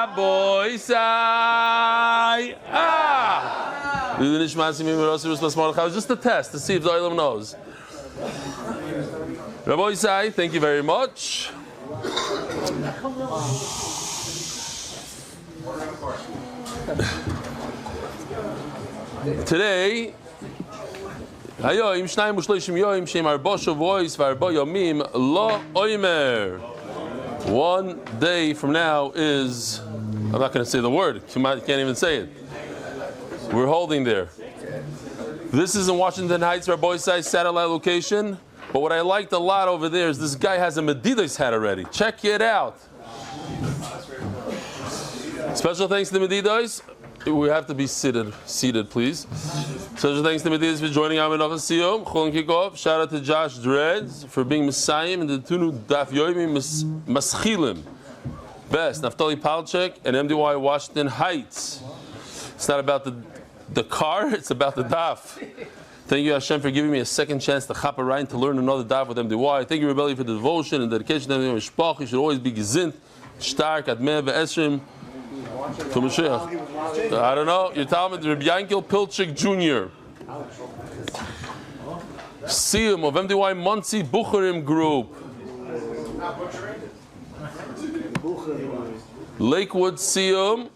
Rabbi Sai. Just a test to see if the Olam knows. Rabbi Sai, thank you very much. Today, Hayoim Shnayim U'Shloshim Yoim Shem Arba Shavuos V'Arba Yomim Lo Oimer. 1 day from now is, I'm not going to say the word. You can't even say it. We're holding there. This is in Washington Heights, Rabbi Isai's satellite location. But what I liked a lot over there is this guy has a Medidas hat already. Check it out. Special thanks to the Medidas. We have to be seated, please. Special thanks to Medidas for joining our Menachas Siyum. Chullin kickoff. Shout out to Josh Dreads for being Messiah and the two new Daf Yomi Maschilim. Best, Naftali Palchek and MDY Washington Heights. It's not about the car, it's about the Daf. Thank you, Hashem, for giving me a second chance to chop a ride to learn another Daf with MDY. Thank you, Rebelli, for the devotion and dedication to MDY Mishpach. You should always be gezinnt, stark, admeh, ve'esrim, to Mashiach. I don't know, you're telling me, Rabbi Yankel Pilchik Jr. Siyum of MDY Monsey Bucharim Group. Lakewood Siyum,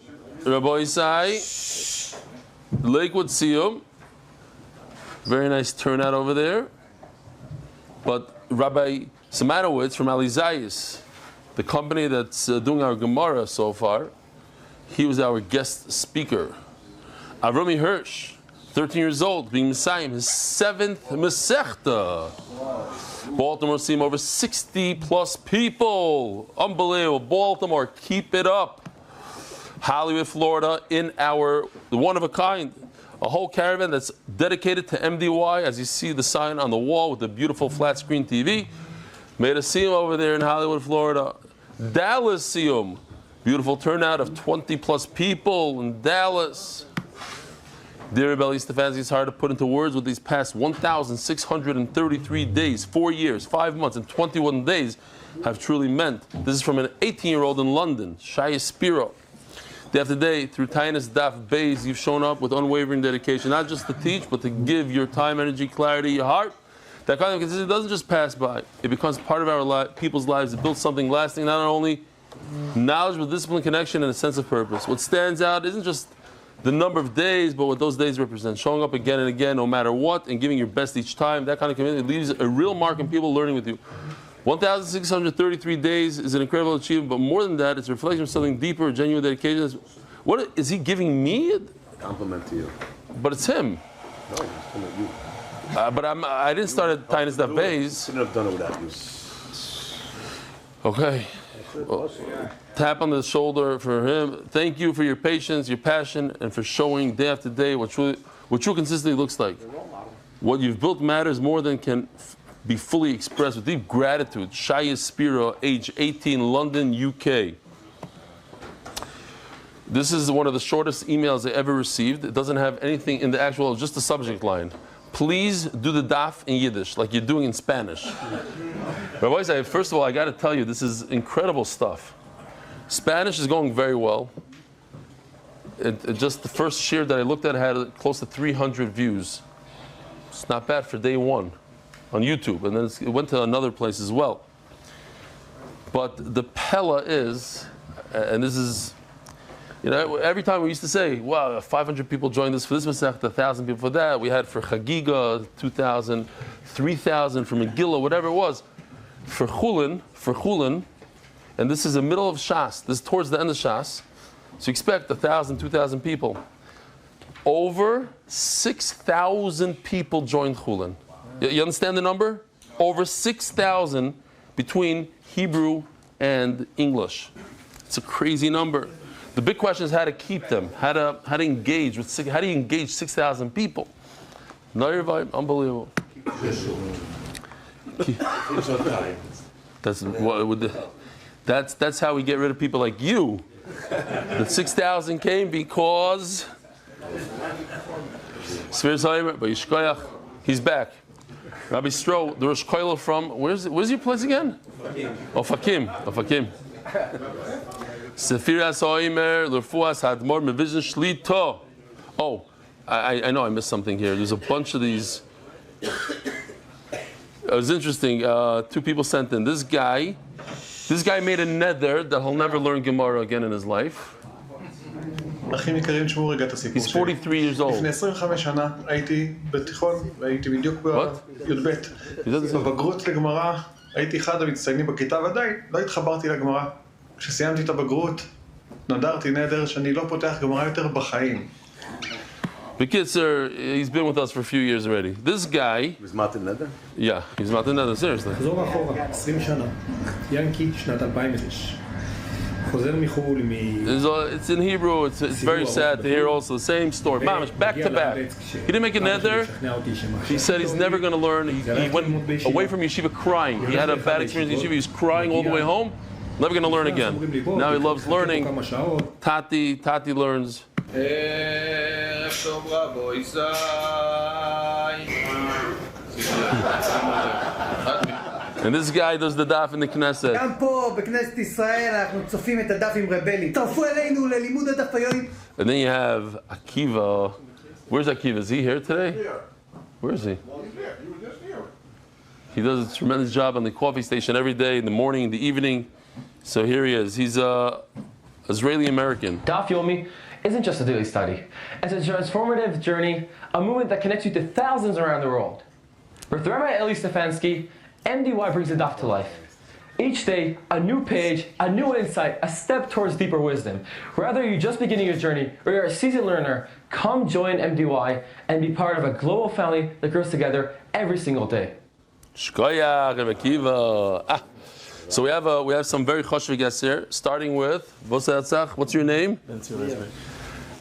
Rabbi Isai. Lakewood Siyum. Very nice turnout over there. But Rabbi Samanowitz from Alizayis, the company that's doing our Gemara so far, he was our guest speaker. Avrami Hirsch, 13 years old, being Messiah, his 7th Masechta. Baltimore seeing over 60 plus people. Unbelievable. Baltimore, keep it up. Hollywood, Florida, in the one of a kind. A whole caravan that's dedicated to MDY, as you see the sign on the wall with the beautiful flat screen TV. Made a Siyum over there in Hollywood, Florida. Dallas Siyum. Beautiful turnout of 20 plus people in Dallas. Dear Eli Stefansky, it's hard to put into words what these past 1,633 days, 4 years, 5 months, and 21 days have truly meant. This is from an 18-year-old in London, Shaya Spiro. Day after day, through Tainus Daf Beis, you've shown up with unwavering dedication, not just to teach, but to give your time, energy, clarity, your heart. That kind of consistency doesn't just pass by. It becomes part of our people's lives. It builds something lasting, not only knowledge, but discipline, connection, and a sense of purpose. What stands out isn't just the number of days, but what those days represent. Showing up again and again, no matter what, and giving your best each time. That kind of commitment leaves a real mark in people learning with you. 1,633 days is an incredible achievement, but more than that, it's a reflection of something deeper, genuine dedication. What is he giving me? A compliment to you. But it's him. No, it's coming at you. But I didn't start at Tainus Daf Beis. Couldn't have done it without you. Okay. Well, tap on the shoulder for him. Thank you for your patience, your passion, and for showing day after day what true consistency looks like. What you've built matters more than can be fully expressed. With deep gratitude, Shaya Spiro, age 18, London, UK. This is one of the shortest emails I ever received. It doesn't have anything in the actual, just the subject line. Please do the daf in Yiddish, like you're doing in Spanish. Rabbi Isai, first of all, I got to tell you, this is incredible stuff. Spanish is going very well. Just the first shir that I looked at had close to 300 views. It's not bad for day one on YouTube, and then it went to another place as well. But the Pella is, and this is, every time we used to say, wow, 500 people joined us for this Masech, 1,000 people for that. We had for Chagiga, 2,000, 3,000 for Megillah, whatever it was. For Chullin, and this is the middle of Shas. This is towards the end of Shas. So you expect 1,000, 2,000 people. Over 6,000 people joined Chullin. You understand the number? Over 6,000 between Hebrew and English. It's a crazy number. The big question is how to keep them, how to engage with. How do you engage 6,000 people? Another vibe, unbelievable. That's how we get rid of people like you. The 6,000 came because he's back. Rabbi Stro, the Rosh Koilo from where's your place again? Fakim. Fakim. Sefiras Oimer, Lefuas Hadmor, Mevision Shlito. Oh, I know I missed something here. There's a bunch of these. It was interesting. Two people sent in. This guy made a neder that he'll never learn Gemara again in his life. He's 43 years old. לפני 25 שנה הייתי בתיכון והייתי בדיוק בי"ב. בבגרות לגמרא הייתי אחד המצטיינים בכיתה ועדיין לא התחברתי לגמרא. כשסיימתי את הבגרות נדרתי נדר שאני לא פותח גמרא יותר בחיים. Bekitzer, he's been with us for a few years already. This guy... He's Martin Nether? Yeah, he's Martin Nether, seriously. חזור אחורה, 20 שנה. ינקי, שנת 2006. חוזר מחו"ל It's in Hebrew, it's very sad to hear also the same story. Mamish, back to back. He didn't make a nether. He said he's never going to learn. He went away from yeshiva crying. He had a bad experience in yeshiva. He was crying all the way home. Never going to learn again. Now he loves learning. Tati learns. And this guy does the daf in the Knesset. גם פה, בכנסת ישראל, אנחנו צופים את הדף עם רבלים. תצטרפו אלינו ללימוד הדף היומי. And then you have Akiva. Where's Akiva? Is he here today? Where is he? He does a tremendous job on the coffee station every day, in the morning, in the evening. So here he is. He's Israeli-American. Daf Yomi isn't just a daily study. It's a transformative journey, a movement that connects you to thousands around the world. With Rabbi Eli Stefansky, MDY brings the daf to life. Each day, a new page, a new insight, a step towards deeper wisdom. Whether you're just beginning your journey or you're a seasoned learner, come join MDY and be part of a global family that grows together every single day. Shkoyach, Rabbi Akiva. So we have some very choshev guests here, starting with, what's your name? Benzi Weisberg.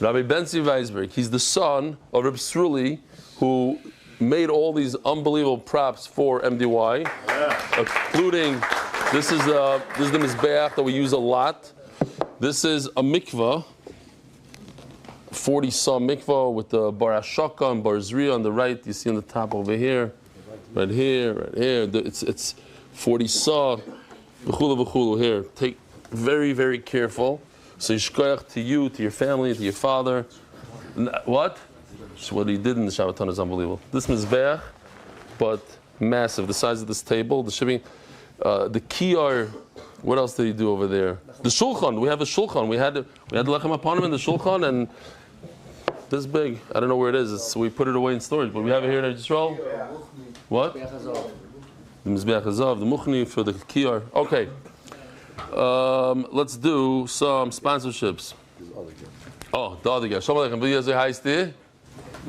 Rabbi Benzi Weisberg. He's the son of Rabbi Sruli, who made all these unbelievable props for MDY, including, this is the Mizbeach that we use a lot. This is a mikvah, 40 saw mikvah with the Bar Ashaka and Bar Zriya on the right. You see on the top over here, right here. It's 40 saw. V'chulu here. Take very, very careful. So yishkoyach to you, to your family, to your father. What? So what he did in the Shabbaton is unbelievable. This mizbeach, but massive. The size of this table, the shipping, the kiyar. What else did he do over there? The shulchan. We have a shulchan. We had the lechem upon him in the shulchan, and this big. I don't know where it is. So we put it away in storage, but we have it here in Israel. What? The Mizbeach Hazav, the Muchni for the Kiyar. Okay. Let's do some sponsorships. Oh, the other guy. Shalom Aleichem. Will you say hi, Steve?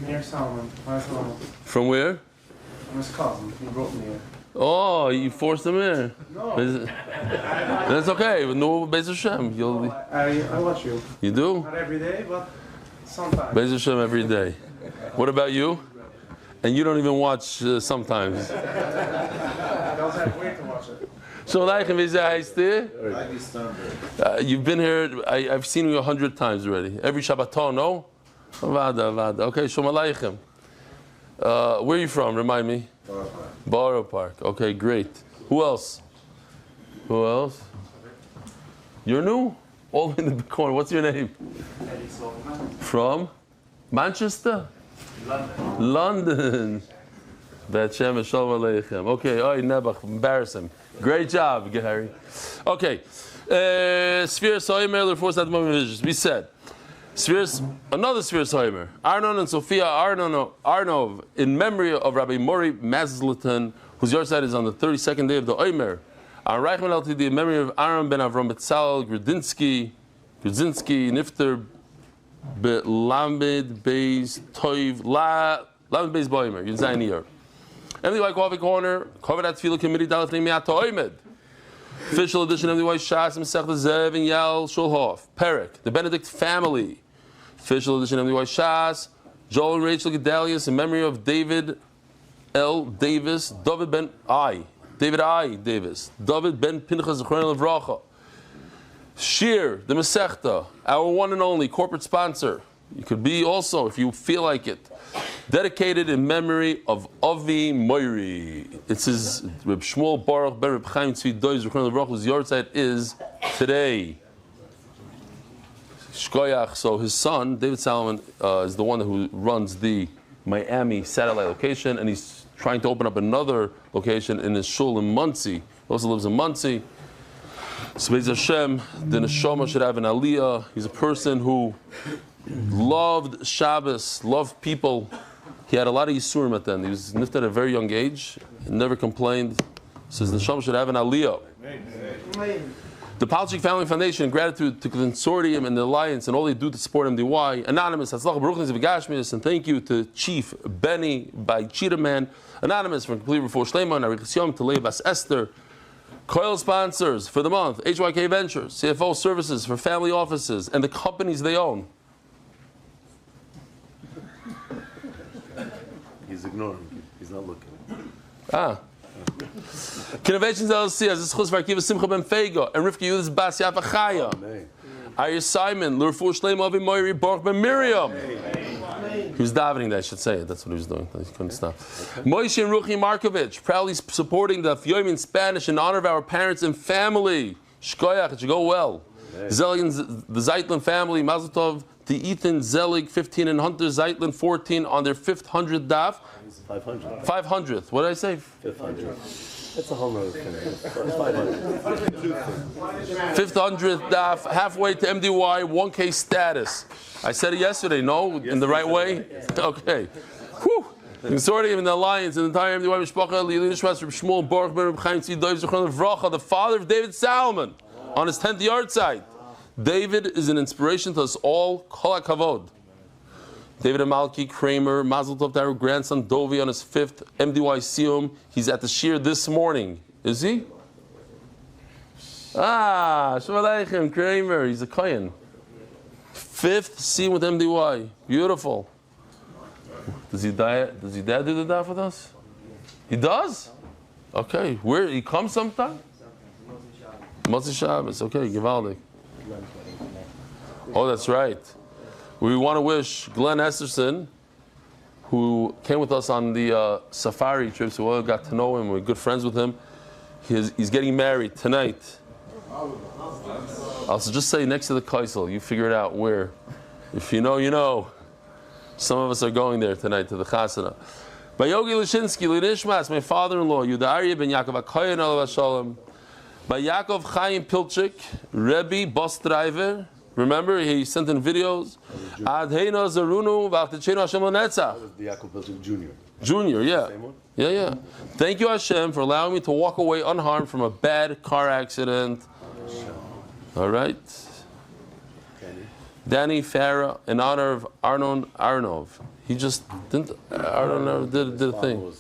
Meir Salman. Hi, Salman. From where? I'm his cousin. He brought me here. Oh, you forced him in. No. That's okay. No, Beis Hashem. I watch you. You do? Not every day, but sometimes. Beis Hashem every day. What about you? And you don't even watch sometimes. I don't have way to watch it. Shalom Aleichem. Will you say hi, Steve? You've been here. I've seen you 100 times already. Every Shabbaton, no? Vada. Okay, Shalom Aleichem. Where are you from? Remind me. Borough Park. Okay, great. Who else? You're new? All in the corner. What's your name? From? Manchester? London. Bet Shemesh, Shalom Aleichem. Okay, Nebuch, embarrass him. Great job, Gary. Okay. Sphere Soimer, we said. Another Sphere Soimer. Arnon and Sophia Arnov, in memory of Rabbi Mori Mazleton, whose yahrzeit is on the 32nd day of the Omer. Our Reichman LTD, in memory of Aaron ben Avram Betzal Grudzinski, Nifter Lamed Beis Toiv Lamed Beis Boimer, Yudzayin Iyar. MDY Coffee Corner, covered at Tefillah Committee, Dalef Neimiat Toimed. Official edition MDY Shas, Mesech Zev and Yal Shulhof. Perek, the Benedict family. Official edition MDY Shas, Joel and Rachel Gedalius, in memory of David L. Davis, David I. Davis, David Ben Pinchas Zechron Levracha. Shir, the Masechta, our one and only corporate sponsor. You could be also, if you feel like it, dedicated in memory of Avi Moiri. It says Reb Shmuel Baruch Ben Reb Chaim Tzvi Doiz Zechron Levracha, whose yahrzeit is today. Shkoyach. So his son, David Salomon, is the one who runs the Miami satellite location, and he's trying to open up another location in his shul in Muncie. He also lives in Muncie. So Be'ez Hashem, the neshama should have an aliyah. He's a person who loved Shabbos, loved people. He had a lot of yisurim at the end. He was nifted at a very young age, never complained. Says the neshama should have an aliyah. The Palchik Family Foundation, in gratitude to the consortium and the alliance and all they do to support MDY. Anonymous, Hatzlach Baruch Niz V'Gashmis, and thank you to Chief Benny by Cheetah Man. Anonymous from Complete Refuah Shleima, Arichas Yom, to Leah Bas Esther. Coil sponsors for the month, HYK Ventures, CFO services for family offices and the companies they own. He's ignoring. He's not looking. Innovations LLC, as Chus Varkiva Simcha Ben Fega, and Rivka Yudis Bas Yafa Chaya. Arya Simon, Lurfu Shleim Avi Moiri Baruch Ben Miriam. He was davening that, I should say it. That's what he was doing. He couldn't stop. Moshe and Ruchi Markovich, proudly supporting the Daf Yomi in Spanish in honor of our parents and family. Shkoyach, it should go well. Zeligan, the Zeitlin family, Mazel Tov, the Ethan Zelig 15 and Hunter Zeitlin 14 on their 500th daf. 500. 500th. What did I say? 500. That's a whole nother thing. 500th daf, halfway to MDY, 1K status. I said it yesterday, no? In the right way? Okay. Whew. The consortium and the alliance and the entire MDY Mishpacha, Eli Nishmas, Reb Shmuel, Baruch Ben Reb Chaim Tzvi, Doiv Zechron Levracha, the father of David Salomon, on his 10th yard site. David is an inspiration to us all. Kol HaKavod. David Amalki, Kramer, Mazel Tov to our grandson Dovi on his 5th MDY Siyum. He's at the Shir this morning. Is he? Shalom Aleichem, Kramer. He's a Kohen. 5th Siyum with MDY. Beautiful. Does he dad do the daf with us? He does? Okay. Where he comes sometime? Motzi Shabbos. Okay, Givaldik. Oh, that's right. We want to wish Glenn Esterson, who came with us on the safari trip, so we all got to know him. We're good friends with him. He's getting married tonight. I'll just say next to the Kaisel. You figure it out where. If you know, you know. Some of us are going there tonight to the Chasana. By Yogi Lishinsky, Lidishmas, my father-in-law, Yuda Aryeh ben Yaakov HaKoyen Alav Shalom. By Yaakov Chaim Pilchik, Rebbe, bus driver. Remember, he sent in videos. Adheina Zarunu v'Achtechenu Hashem L'Netzach. The Yaakov Pilchik Jr. Junior, yeah. Same one? Yeah. Thank you, Hashem, for allowing me to walk away unharmed from a bad car accident. All right. Danny Farah, in honor of Arnon Arnov. He just didn't. Arnon did a thing.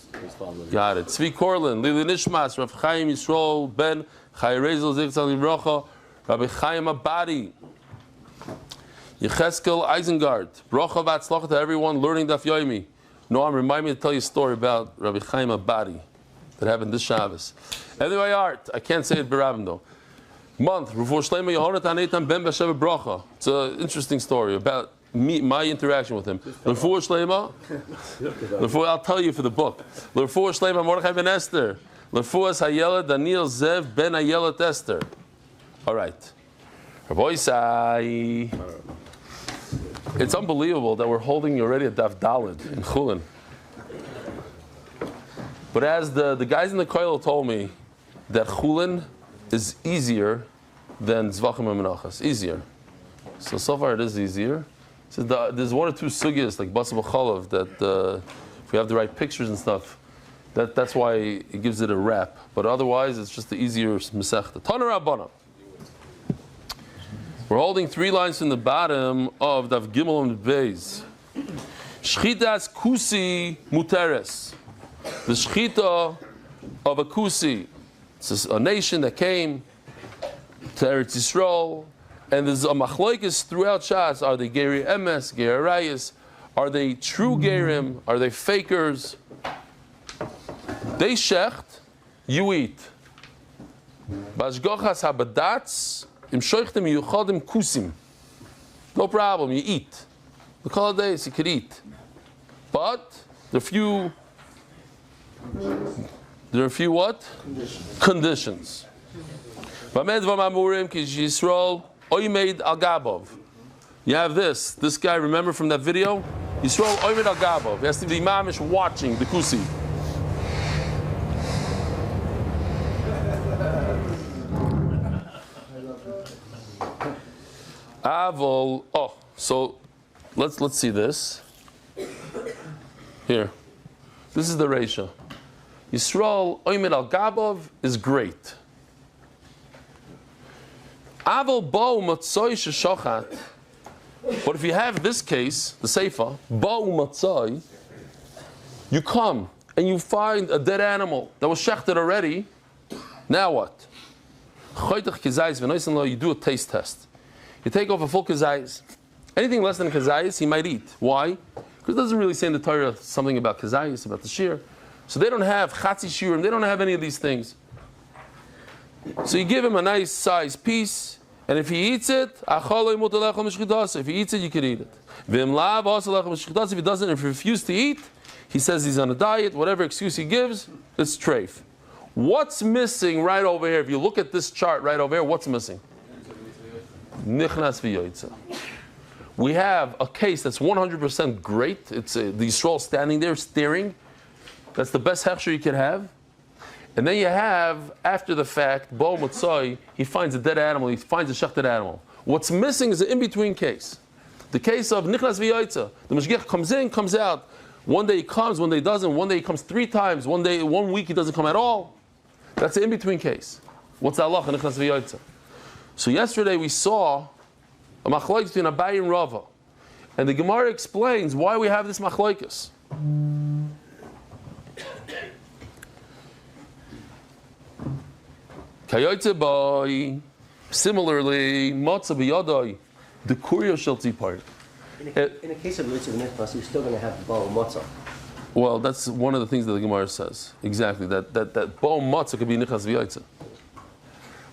Got it. Tzvi Korlin, Lili Nishmas, Rav Chaim Yisrael Ben Chayrezel Zivtzal Livrocha, Rabbi Chaim Abadi. Yecheskel Isengard, Brocha Vatzlacha to everyone learning Daf Yomi. Noam, remind me to tell you a story about Rabbi Chaim Abadi that happened this Shabbos. Anyway, art, I can't say it Berabim though. Month, Refuah Shleima Yehonat Hanetam Ben B'Sheva Brocha. It's an interesting story about me, my interaction with him. Refuah Shleima, I'll tell you for the book. Refuah Shleima Mordechai Ben Esther. Refuah Hayela Daniel Zev Ben Ayelet Esther. All right. Rabbi Isai. It's unbelievable that we're holding you already at Daf Daled in Chullin. But as the guys in the Koil told me, that Chullin is easier than Zvachim and Menachas. Easier. So far it is easier. So there's one or two sugyas like Basa B'Chalav that if we have the right pictures and stuff, that's why it gives it a wrap. But otherwise it's just the easier Masechta. Tana Rabbana. We're holding 3 lines from the bottom of Daf Gimel and Beis. Shchitas Kusi Muteres. The Shchita of a Kusi. It's a nation that came to Eretz Yisrael, and there's a machlokes throughout Shas. Are they Geri Emes, Geri Rayas? Are they true Gerim? Are they fakers? They shecht, you eat. Bashgochas habadatz. No problem, you eat. The holidays you could eat. But there are a few what? Conditions. You have this. This guy, remember from that video? Yisrael Oymed Al Gabov. He has to be mamish watching the kusi. Avol. Oh, so let's see this. Here. This is the ratio. Yisrael Oymed Al Gabov is great. Avol Bo Matzoi Sheshochat. But if you have this case, the Seifa, Bo Matzoi, you come and you find a dead animal that was shechted already. Now what? You do a taste test. You take off a full kazayis. Anything less than kazayis, he might eat. Why? Because it doesn't really say in the Torah something about kazayis, about the shir. So they don't have chatzi shirim, they don't have any of these things. So you give him a nice sized piece, and if he eats it, if he eats it, you can eat it. If he doesn't, if he refuses to eat, he says he's on a diet, whatever excuse he gives, it's treif. What's missing right over here? If you look at this chart right over here, what's missing? Nichnas v'yoytza. We have a case that's 100% great. It's the Yisrael standing there staring. That's the best hechsher you can have. And then you have, after the fact, Bo Matzoi, he finds a dead animal, he finds a shechted animal. What's missing is an in-between case. The case of Nichnas v'yoytza. The Mashgiach comes in, comes out. One day he comes, one day he doesn't. One day he comes 3 times. 1 week he doesn't come at all. That's the in-between case. What's the halacha Nichnas v'yoytza? So yesterday we saw a machlokes between Abaye and Rava. And the Gemara explains why we have this machlokes. Kayotze boy. Similarly, matzah b'yadai, the kurya shel tzipar. In a case of mitzvah nechnas, you're still going to have bo matzah. Well, that's one of the things that the Gemara says. Exactly, that bo matzah could be nichnas v'yotze.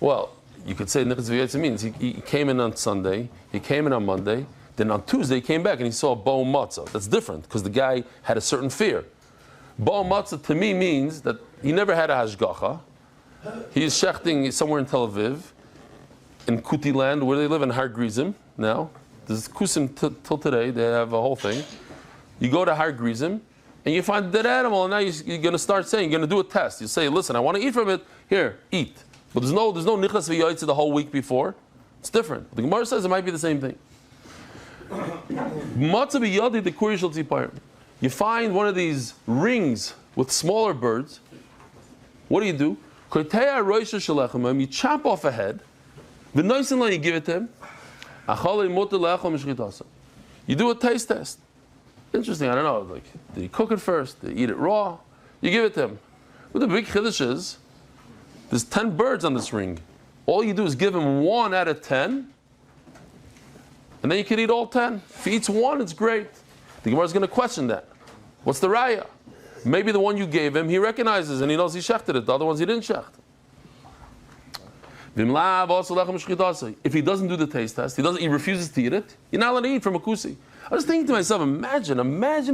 Well, you could say nichnas v'yotze means he came in on Sunday, he came in on Monday, then on Tuesday he came back and he saw bo matzah. That's different because the guy had a certain fear. Bo matzah to me means that he never had a hashgacha. He is shechting somewhere in Tel Aviv, in Kuti land, where they live in Har Grizim now. There's Kusim till today, they have a whole thing. You go to Har Grizim, and you find a dead animal, and now you're going to start saying, you're going to do a test. You say, listen, I want to eat from it, here, eat. But there's no nichlas v'yoytze the whole week before. It's different. The Gemara says it might be the same thing. Matzah b'yadi the kurish shel tzipayim. You find one of these rings with smaller birds. What do? You chop off a head. You give it to him. You do a taste test. Interesting, I don't know. Like, did he cook it first? Did he eat it raw? You give it to him. But the big chiddush is, there's 10 birds on this ring. All you do is give him 1 out of 10, and then you can eat all 10. If he eats 1, it's great. The Gemara is going to question that. What's the raya? Maybe the one you gave him, he recognizes and he knows he shechted it. The other ones he didn't shecht. If he doesn't do the taste test, he refuses to eat it, you're not allowed to eat from a kusi. I was thinking to myself, imagine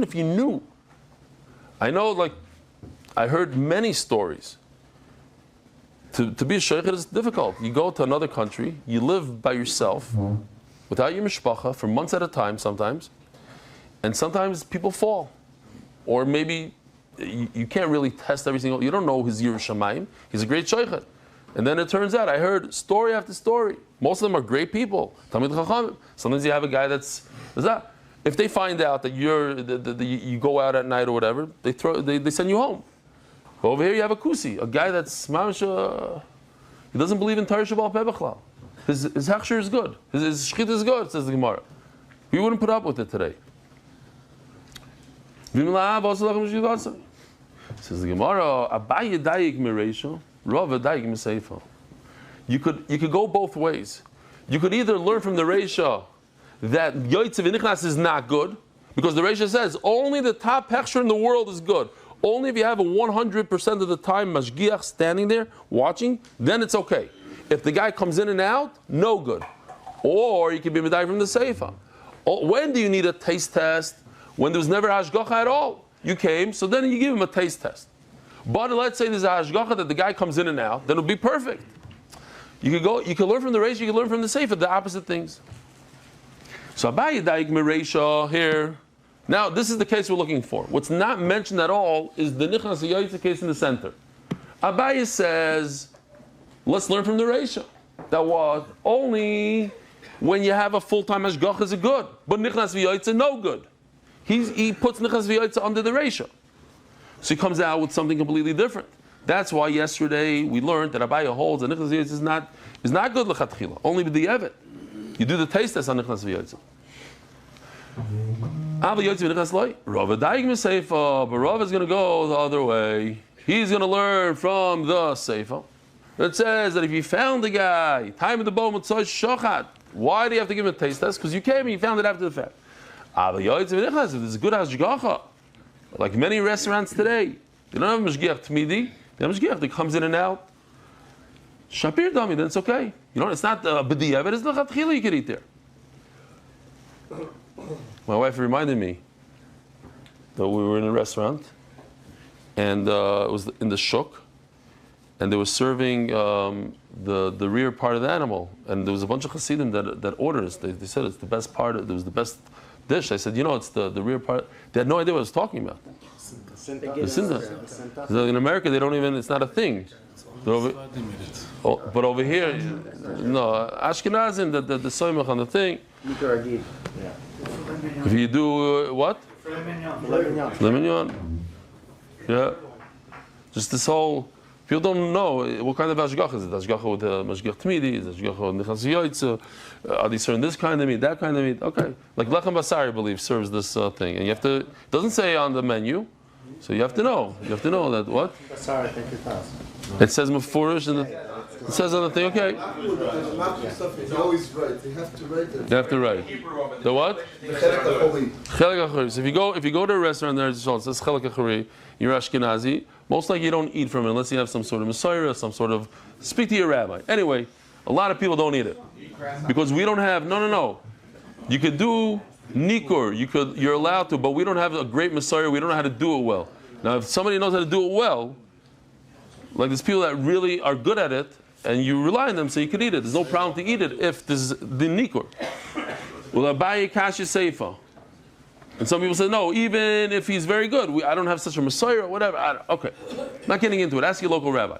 if you knew. I know, like, I heard many stories. To be a sheikh is difficult. You go to another country, you live by yourself, without your mishpacha, for months at a time sometimes, and sometimes people fall. Or maybe you can't really test every single, you don't know his Yiras Shamayim, he's a great sheikh. And then it turns out, I heard story after story. Most of them are great people. Talmid Chachamim. Sometimes you have a guy that's that. If they find out that you go out at night or whatever, they send you home. But over here you have a kusi, a guy that's mamash, he doesn't believe in Torah Shabbat Pebechlal. His hechsher is good. His shchit is good, says the Gemara. We wouldn't put up with it today. Says the Gemara, Abaye dayik mireisha. You could go both ways. You could either learn from the Reisha that Yoitze v'nichnas is not good, because the Reisha says only the top hechsher in the world is good. Only if you have a 100% of the time mashgiach standing there watching, then it's okay. If the guy comes in and out, no good. Or you can be medayik from the Seifa. When do you need a taste test? When there's never hashgacha at all. You came, so then you give him a taste test. But let's say there's a hashgacha that the guy comes in and out, then it'll be perfect. You could learn from the Reish, you could learn from the Sefer, the opposite things. So Abaye daik mereisha here. Now this is the case we're looking for. What's not mentioned at all is the nichnas v'yoytze case in the center. Abaye says, let's learn from the reisha. That was only when you have a full-time hashgacha is it good, but nichnas v'yoytze no good. He puts nichnas v'yoytze under the reisha. So he comes out with something completely different. That's why yesterday we learned that Abaye holds that nichnas v'yoytze is not good lechatchila, only b'di'evet. You do the taste test on nichnas v'yoytze. Rav daig m'seifa, but Rav is going to go the other way. He's going to learn from the seifa. It says that if you found the guy, time of the bow mitzvah shochat, why do you have to give him a taste test? Because you came and you found it after the fact. If there's a good hashgacha, like many restaurants today, they don't have mashgiach tmidi. They have mashgiach that comes in and out. Shapir dami, then it's okay. You know, it's not b'di'evet, but it's lechatchila you can eat there. My wife reminded me that we were in a restaurant, and it was in the shuk, and they were serving the rear part of the animal, and there was a bunch of chassidim that orders. They said it's the best part. It was the best dish. I said, you know, it's the rear part. They had no idea what I was talking about. The sinta. In America, they don't even. It's not a thing. But over here, no, Ashkenazim, the soymach on the thing. If you do what? Le mignon. Yeah. Just this whole. People don't know what kind of hashgacha is it. Hashgacha with mashgiach tmidi, is hashgacha with nichnas v'yoytze. Are they serving this kind of meat, that kind of meat? Okay. Like lechem basar, I believe, serves this thing, and you have to. It doesn't say on the menu, so you have to know. You have to know that what. Basar, I think it does. It says mefurish, and it says on the thing. Okay. It's always right. They have to write it. You have to write. The what? Chelik achori. So if you go to a restaurant there, it says chelik achori. You're Ashkenazi. Most likely you don't eat from it unless you have some sort of messiah, some sort of. Speak to your rabbi. Anyway, a lot of people don't eat it because we don't have. No. You could do nikur. You're allowed to, but we don't have a great messiah. We don't know how to do it well. Now, if somebody knows how to do it well, like there's people that really are good at it, and you rely on them, so you can eat it. There's no problem to eat it if this is the nikur. Well, Abaye kasha seifa. And some people say, no, even if he's very good, I don't have such a messiah or whatever. Okay, not getting into it. Ask your local rabbi.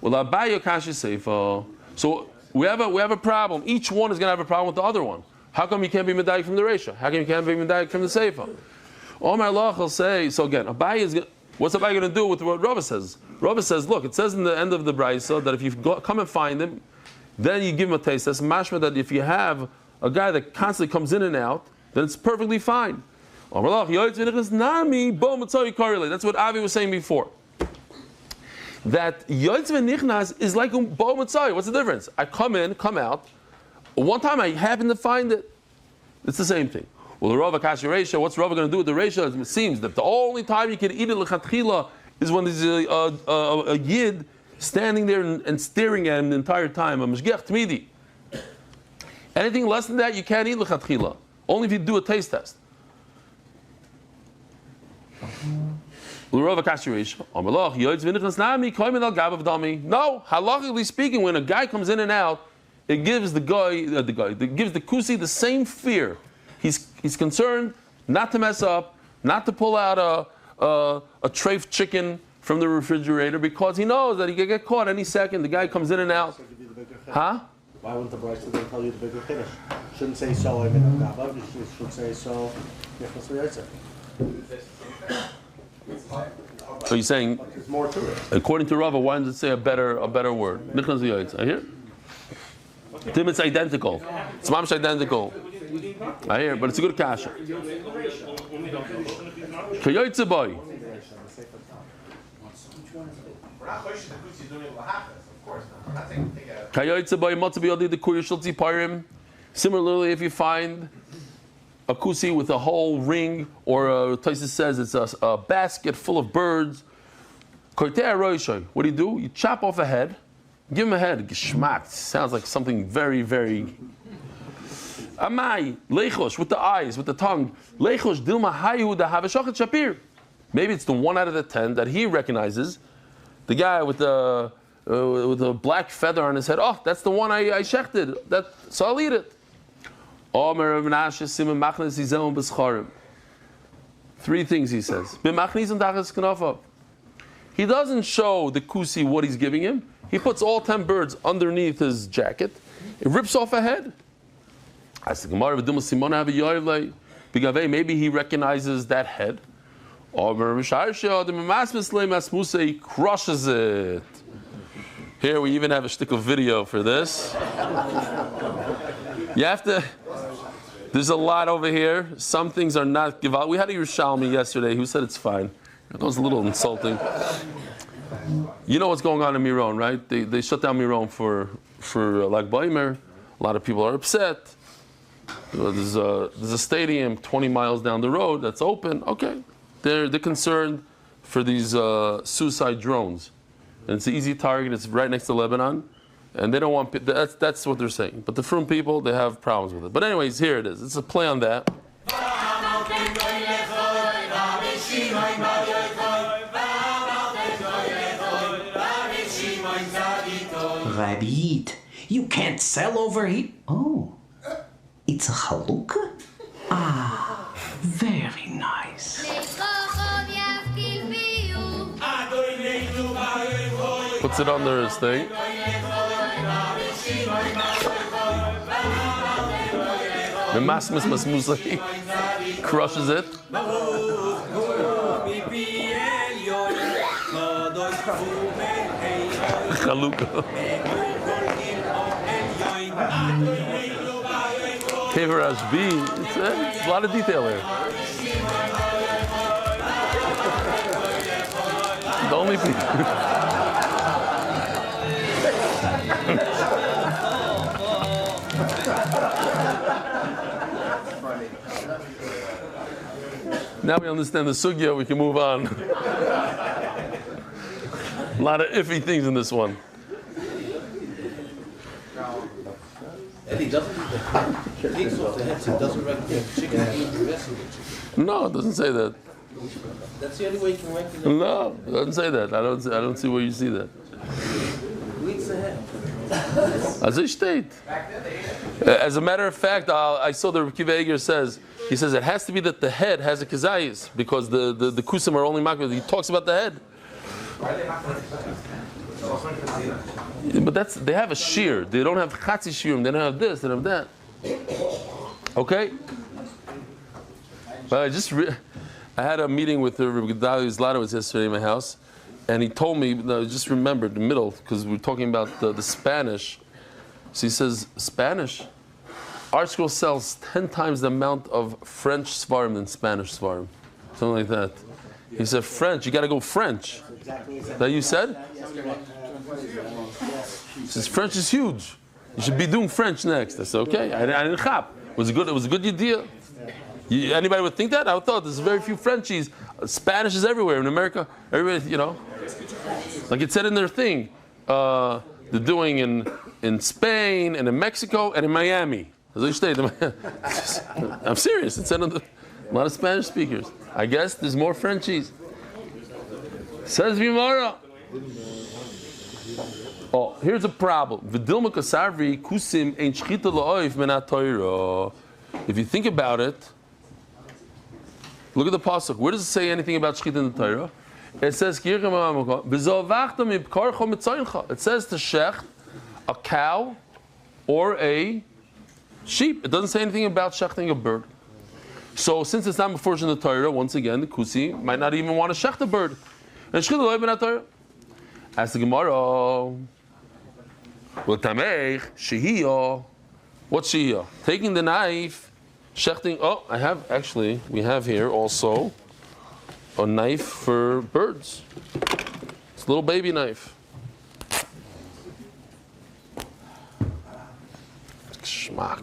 Well, Abaye kasha seifa. So we have a problem. Each one is going to have a problem with the other one. How come you can't be medayik from the reisha? How come you can't be medayik from the seifa? Omar Lach will say. So again, Abaye is. What's Abaye going to do with what Rava says? Rava says, look, it says in the end of the brayso that if you come and find him, then you give him a taste. That's mashma that if you have a guy that constantly comes in and out, then it's perfectly fine. That's what Avi was saying before. That Yoitz v'nichnas is like bo mitzvah. What's the difference? I come in, come out. One time I happen to find it. It's the same thing. Well, the Rava Kashi Reisha, what's Rava going to do with the Reisha? It seems that the only time you can eat it l'chatchila is when there's a yid standing there and staring at him the entire time. A mashgiach tmidi. Anything less than that, you can't eat l'chatchila. Only if you do a taste test. No, halachically speaking, when a guy comes in and out, it gives the kusi the same fear. He's concerned not to mess up, not to pull out a treif chicken from the refrigerator because he knows that he can get caught any second. The guy comes in and out. Huh? Why wouldn't the Bryce then tell you the bigger finish? Shouldn't say so. I mean, you should say so. So you're saying, there's more to it. According to Rava, why does it say a better word? I hear. Tim, it's identical. It's mamish identical. I hear, but it's a good kasha. Kayotze boy. Kayotze boy matzabi yodi the kurishulti parim. Similarly, if you find a kusi with a whole ring, or Taisus says it's a basket full of birds. What do? You chop off a head, give him a head. Geschmack sounds like something very, very. Amai lechosh with the eyes, with the tongue. Lechosh dilma hayu da havashachet shapir. Maybe it's the 1 out of the 10 that he recognizes. The guy with the black feather on his head. Oh, that's the one I shechted. So I'll eat it. Three things he says. He doesn't show the kusi what he's giving him. He puts all 10 birds underneath his jacket. It rips off a head. Maybe he recognizes that head. He crushes it. Here we even have a shtickle video for this. You have to. There's a lot over here. Some things are not gival. We had a Yerushalmi yesterday who said it's fine. That was a little insulting. You know what's going on in Miron, right? They shut down Miron for Lag Baimer. A lot of people are upset. There's a stadium 20 miles down the road that's open. Okay, they're concerned for these suicide drones, and it's an easy target. It's right next to Lebanon, and they don't want. That's what they're saying. But the Frum people, they have problems with it. But anyways, here it is. It's a play on that. Rabbi, you can't sell over here. Oh, it's a halukah? Ah, very nice. Puts it under his thing. Crushes it. Chalukah. Keverash B. It's a lot of detail here. The only people. Now we understand the sugya, we can move on. A lot of iffy things in this one. Eddie doesn't takes off the heads, it doesn't recognize chicken being dressing with chicken. No, it doesn't say that. That's the only way you can recognize. No, it doesn't say that. I don't see where you see that. Who eats the head? As it state. As a matter of fact, I saw the Kiva Eger says, he says it has to be that the head has a kazayis, because the kusim are only makbid. He talks about the head. But they have a shear. They don't have chatzi shirim. They don't have this. They don't have that. Okay. But I had a meeting with Rabbi Gedalia Zlotowitz yesterday in my house, and he told me. Just remember the middle, because we're talking about the Spanish. So he says Spanish. Our school sells 10 times the amount of French svarim than Spanish svarim, something like that. He said French. You got to go French. That you said? He says French is huge. You should be doing French next. I said okay. I didn't chap. It was a good idea. Anybody would think that? I thought there's very few Frenchies. Spanish is everywhere in America. Everybody, like it said in their thing. They're doing in Spain and in Mexico and in Miami. I'm serious. It said on a lot of Spanish speakers. I guess there's more Frenchies. Says Vimara. Oh, here's a problem. If you think about it, look at the pasuk. Where does it say anything about shchita in the Torah? It says it says to shecht a cow or a sheep. It doesn't say anything about shechting a bird. So since it's not before in the Torah, once again, the kusi might not even want to shecht a bird. And shchita lo ibn Torah. Ask the Gemara. What's shihiyah? Taking the knife, shechting. Oh, we have here also a knife for birds. It's a little baby knife. Schmack.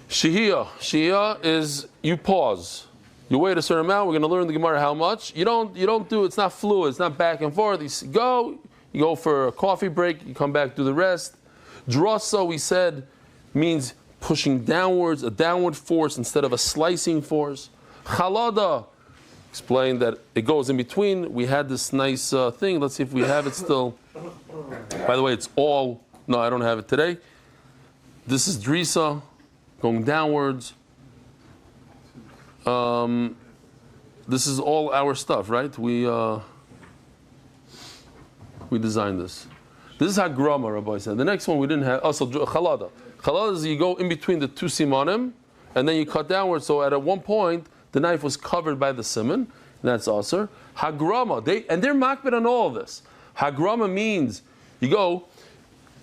Shihiyah is you pause. You wait a certain amount. We're going to learn the Gemara how much. You don't do. It's not fluid. It's not back and forth. You go for a coffee break. You come back, do the rest. Drasa, we said, means pushing downwards, a downward force instead of a slicing force. Chalada explained that it goes in between. We had this nice thing. Let's see if we have it still. By the way, it's all. No, I don't have it today. This is drisa, going downwards. This is all our stuff, right? We designed this. This is hagrama, Rabbi said. The next one we didn't have. Also, chalada. Chalada is you go in between the two simanim, and then you cut downwards. So at one point, the knife was covered by the siman, and that's aser. Hagrama, they're makbid on all of this. Hagrama means you go.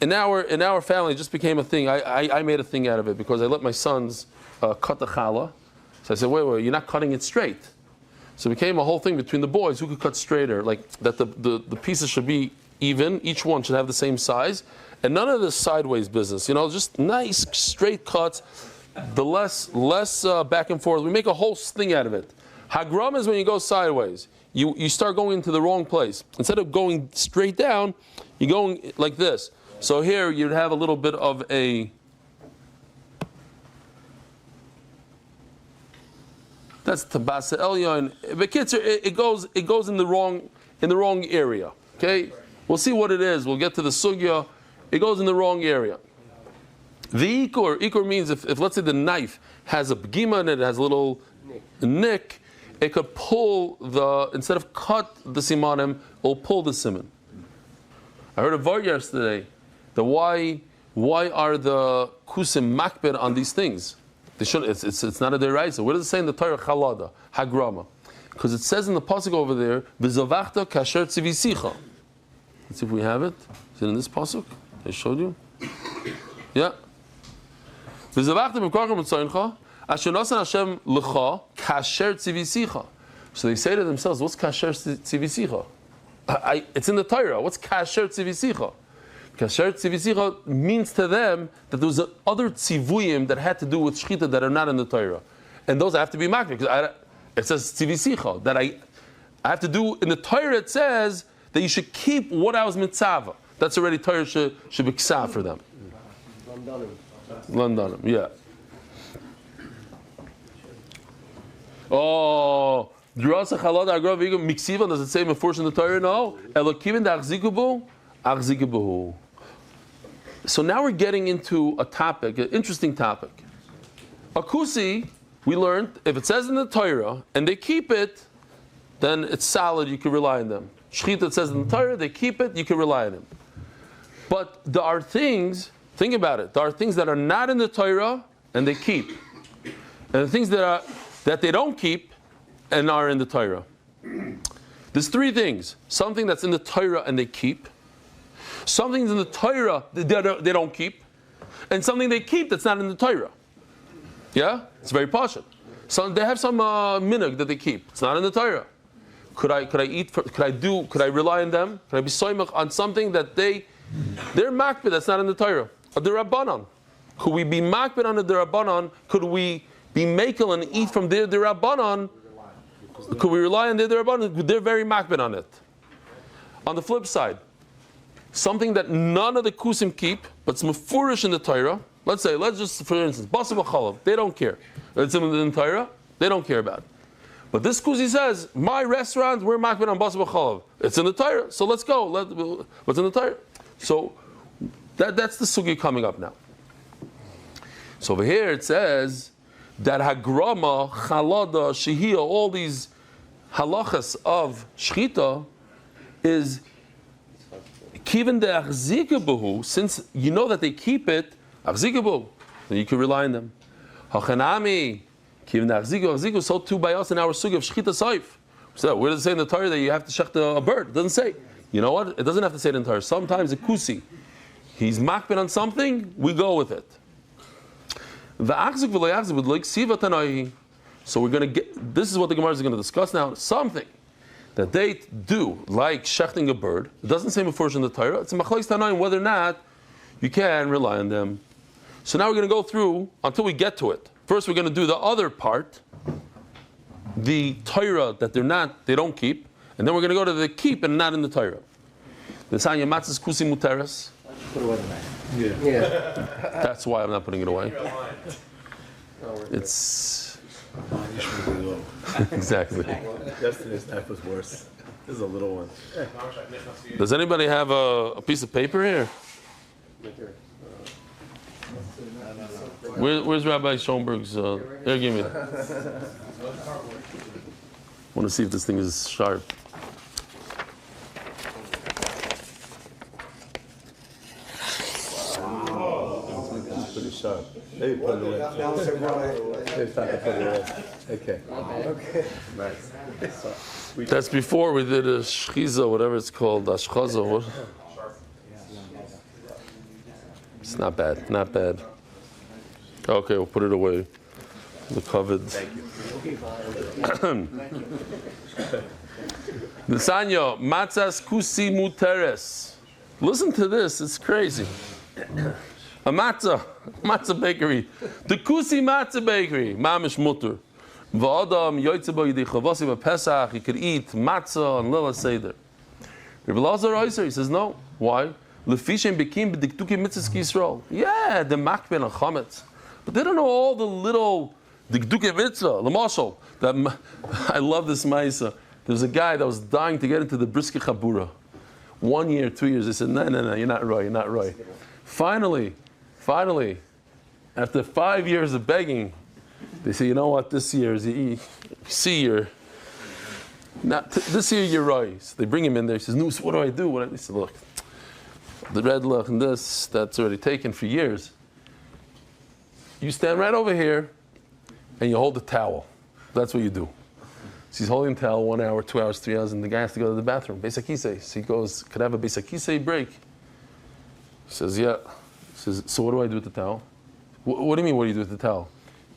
In our family, it just became a thing. I made a thing out of it because I let my sons cut the challah. So I said, wait, you're not cutting it straight. So it became a whole thing between the boys who could cut straighter, like that the pieces should be even, each one should have the same size, and none of this sideways business, just nice straight cuts, the less back and forth. We make a whole thing out of it. Hagram is when you go sideways. You start going into the wrong place. Instead of going straight down, you're going like this. So here you'd have a little bit of a, that's tabasa elyon. But kids, it goes in the wrong area. Okay, we'll see what it is. We'll get to the sugya. It goes in the wrong area. The ikur means if let's say the knife has a begima and it has a little nick, it could pull instead of cut the simanim, it'll pull the siman. I heard a var yesterday. Why are the kusim makbid on these things? They should. It's not a deraisa. What does it say in the Torah? Chalada, hagrama, because it says in the pasuk over there, v'zavachta kasher tzivisicha. Let's see if we have it. Is it in this pasuk? I showed you. Yeah. V'zavachta b'mkarchim mitzayncha asher nasan Hashem lecha kasher tzivisicha. So they say to themselves, "What's kasher tzivisicha?" It's in the Torah. What's kasher tzivisicha? Kasher tzivisicha means to them that there was other tzivuyim that had to do with shchita that are not in the Torah, and those have to be makbid because it says tzivisicha that I have to do in the Torah. It says that you should keep what I was mitzvah. That's already Torah should be ksav for them. London, yeah. Oh, drasa chalad agrav igam miksiva. Does it say meforsh in the Torah? No. Elokivin da'achzikubu, achzikubu. So now we're getting into a topic, an interesting topic. Akusi, we learned, if it says in the Torah and they keep it, then it's solid, you can rely on them. Shechita, it says in the Torah, they keep it, you can rely on them. But there are things, think about it, there are things that are not in the Torah and they keep. And the things that they don't keep and are in the Torah. There's three things. Something that's in the Torah and they keep. Something's in the Torah that they don't keep, and something they keep that's not in the Torah. Yeah, it's very pashut. So they have some minhag that they keep. It's not in the Torah. Could I rely on them? Could I be soymach on something that they're makbid that's not in the Torah? Or the Rabbanon. Could we be makbid on the Rabbanon? Could we be makel and eat from their Rabbanon? Could we rely on their Rabbanon? They're very makbid on it. On the flip side, something that none of the kusim keep, but it's mefurish in the Torah. Let's just, for instance, basar b'chalav, they don't care. It's in the Torah, they don't care about it. But this kusi says, my restaurant, we're makbid on basar b'chalav. It's in the Torah, so let's go. What's in the Torah? So that's the sugi coming up now. So over here it says that hagrama, chalada, shehiyah, all these halachas of shchita is Kiven de achzikabuhu, since you know that they keep it, achzikabuhu, then you can rely on them. Hachanami, kiven de achzikabuhu, so too by us in our sugi of shchita saif. So where does it say in the Torah that you have to shecht a bird? It doesn't say. You know what? It doesn't have to say it in the Torah. Sometimes a kusi, he's makbid on something, we go with it. So we're going to get, this is what the Gemara is going to discuss now, something that they do, like shechting a bird. It doesn't say mefurish in the Torah. It's a machlokes tanaim whether or not you can rely on them. So now we're going to go through until we get to it. First, we're going to do the other part, the Torah that they don't keep, and then we're going to go to the keep and not in the Torah. The sanya matzahs kusi muteres. Put away the knife. Yeah. That's why I'm not putting it away. It's exactly. Yesterday's knife was worse. This is a little one. Does anybody have a piece of paper here? Where's Rabbi Schoenberg's? Here, give me. Want to see if this thing is sharp. It's pretty sharp. Maybe put it away. Maybe it's time to put it away. Okay. Nice. That's before we did a shchiza, whatever it's called, ashchaza. What? It's not bad, not bad. Okay, we'll put it away. The covered. Nisanyo, matzas kusi muteres. Listen to this, it's crazy. A matzah bakery. The kusi matzah bakery, mamish mutter. V'adam yoytze bo yidei chavasi b'Pesach, he could eat matzah on Lila Seder. Rabbi Lazar Oyser, he says no. Why? Lefishem bekim b'diktuki mitzvahs Yisrael. Yeah, the makben and chametz. But they don't know all the little diktuki mitzvah. L'mashal, I love this ma'isa. There's a guy that was dying to get into the brisket chabura. 1 year, 2 years, they said, no, you're not right. Finally, after 5 years of begging, they say, you know what, this year is this year you're right. So they bring him in there, he says, no, so what do I do? He said, look, the red look and that's already taken for years. You stand right over here and you hold the towel. That's what you do. So he's holding the towel 1 hour, 2 hours, 3 hours, and the guy has to go to the bathroom. Beis HaKisei. So he goes, could I have a Beis HaKisei break? He says, yeah. He says, so what do I do with the towel? What do you mean, what do you do with the towel?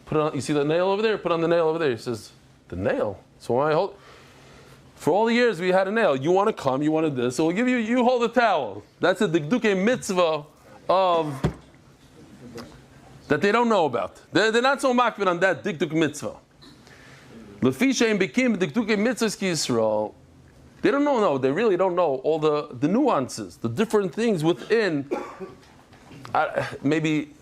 Put it on, you see the nail over there? Put on the nail over there. He says, the nail? So why I hold? For all the years we had a nail. You want to come, you wanted this, so we'll give you, you hold the towel. That's a dikduke mitzvah of, that they don't know about. They're not so makbid on that dikduk mitzvah. Lefisheim bekim dikduke mitzvahs Yisrael. They don't know, no, they really don't know all the nuances, the different things within. Maybe,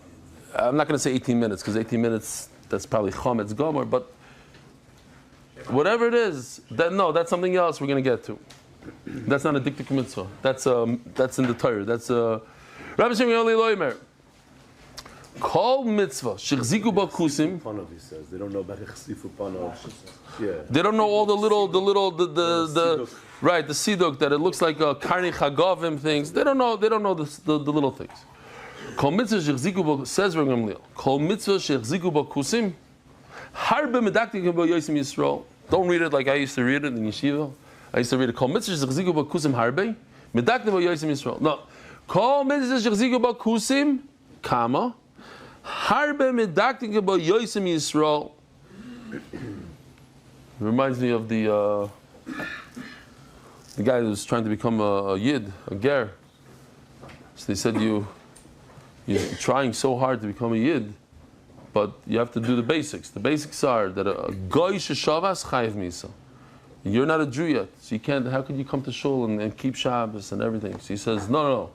I'm not going to say 18 minutes, because 18 minutes, that's probably Chometz Gomer, but whatever it is, that's something else we're going to get to. That's not a dikduk mitzvah. That's in the Torah. That's Rabbi Shimon Eli Loimer. Kol mitzvah shechziku bakusim. Panov, he says they don't know about chsifu panov. Yeah. They don't know all the right, the siduk that it looks like a karni chagavim things. They don't know the little things. Kol mitzvah shechziku bakusim says Rabbi Gamliel. Kol mitzvah shechziku bakusim harbe medaktikim bo yosim Yisrael. Don't read it like I used to read it in yeshiva. I used to read it. Kol mitzvah shechziku bakusim harbe medaktikim bo yosim Yisrael. No. Kol mitzvah shechziku bakusim kama harbe medaktikim bo yosim Yisrael. Reminds me of the guy who was trying to become a yid, a ger. So they said you're trying so hard to become a yid, but you have to do the basics. The basics are that a goy sheshavas chayiv misa. You're not a Jew yet, so you can't. How could you come to shul and keep Shabbos and everything? So he says, no.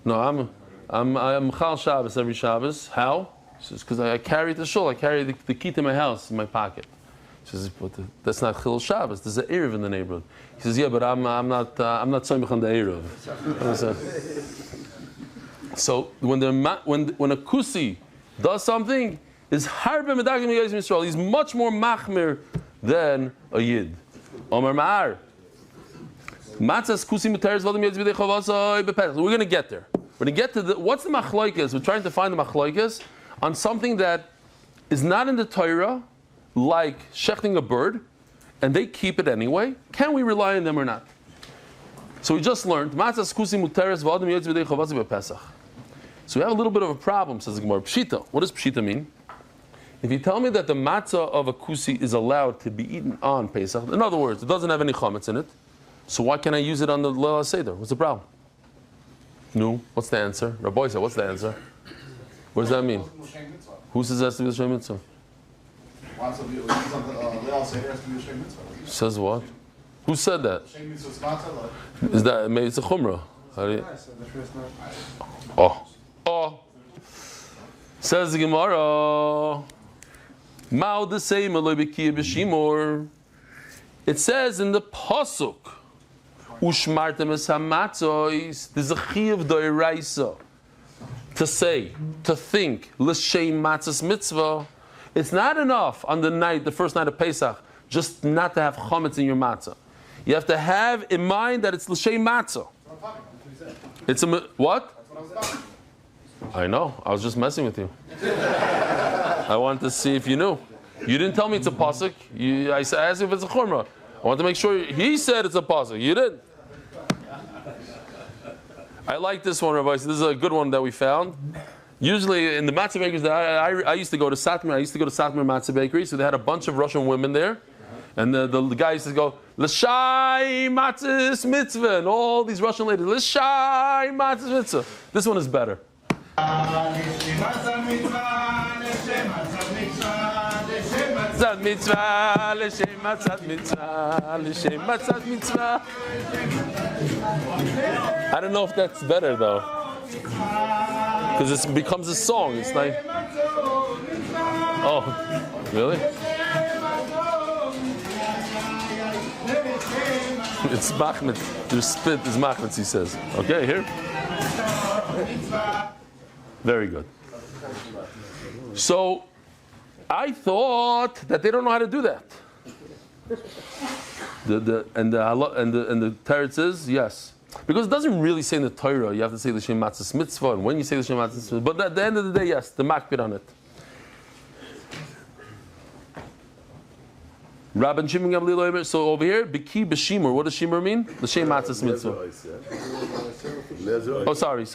I'm chal Shabbos every Shabbos. How? He says, because I carry the shul. I carry the key to my house in my pocket. He says, but that's not chil Shabbos. There's an eruv in the neighborhood. He says, yeah, but I'm not tzomich on the eruv. So when a kusi does something, is harbe medagim yosim Yisrael. He's much more machmir than a yid. Omer Ma'ar. Matzas kusi muteres v'adam yodz b'dei chavasai b'pesach. We're going to get there. We're going to get to what's the machlokes. We're trying to find the machlokes on something that is not in the Torah, like shechting a bird, and they keep it anyway. Can we rely on them or not? So we just learned matzas kusi muteres v'adam yodz b'dei chavasai b'pesach. So we have a little bit of a problem, says the Gemara. Pshita. What does pshita mean? If you tell me that the matzah of a kusi is allowed to be eaten on Pesach, in other words, it doesn't have any chametz in it, so why can't I use it on the Leil Seder? What's the problem? No. What's the answer? Rabbi said, what's the answer? What does that mean? Who says that's to be the Shem Mitzvah? Says what? Who said that? Is that maybe it's a chumrah? Oh. Says the Gemara. Mao the same b'shimor. It says in the pasuk, Ushmartem es hamatzois. There's a chiyuv doiraisa. to think, l'shem matzahs mitzvah, it's not enough on the first night of Pesach, just not to have chametz in your matzah. You have to have in mind that it's l'shem matzah. It's a what? I know. I was just messing with you. I wanted to see if you knew. You didn't tell me it's a pasuk. I asked if it's a chumrah. I want to make sure. He said it's a pasuk. You didn't. I like this one, Rabbi. This is a good one that we found. Usually in the matzah bakeries that I used to go to Satmar. I used to go to Satmar Matzah Bakery. So they had a bunch of Russian women there, and the guy used to go l'shai matzahs mitzvah, and all these Russian ladies l'shai matzahs mitzvah. This one is better. Matzat mitzvah, l'shem matzat mitzvah, l'shem matzat mitzvah. I don't know if that's better though, because it becomes a song. It's like, oh, really? It's machmet. There's spit. There's machmet. He says. Okay, here. Very good. So, I thought that they don't know how to do that. The Torah says yes, because it doesn't really say in the Torah you have to say the Shem Matzahs Mitzvah, and when you say the Shem Matzahs Mitzvah, but at the end of the day, yes, the makbid on it. Rabban Shimon Gamliel Omer. So over here, Biki B'Shimur. What does Shimur mean? The Shem Matzahs Mitzvah. Oh, sorry.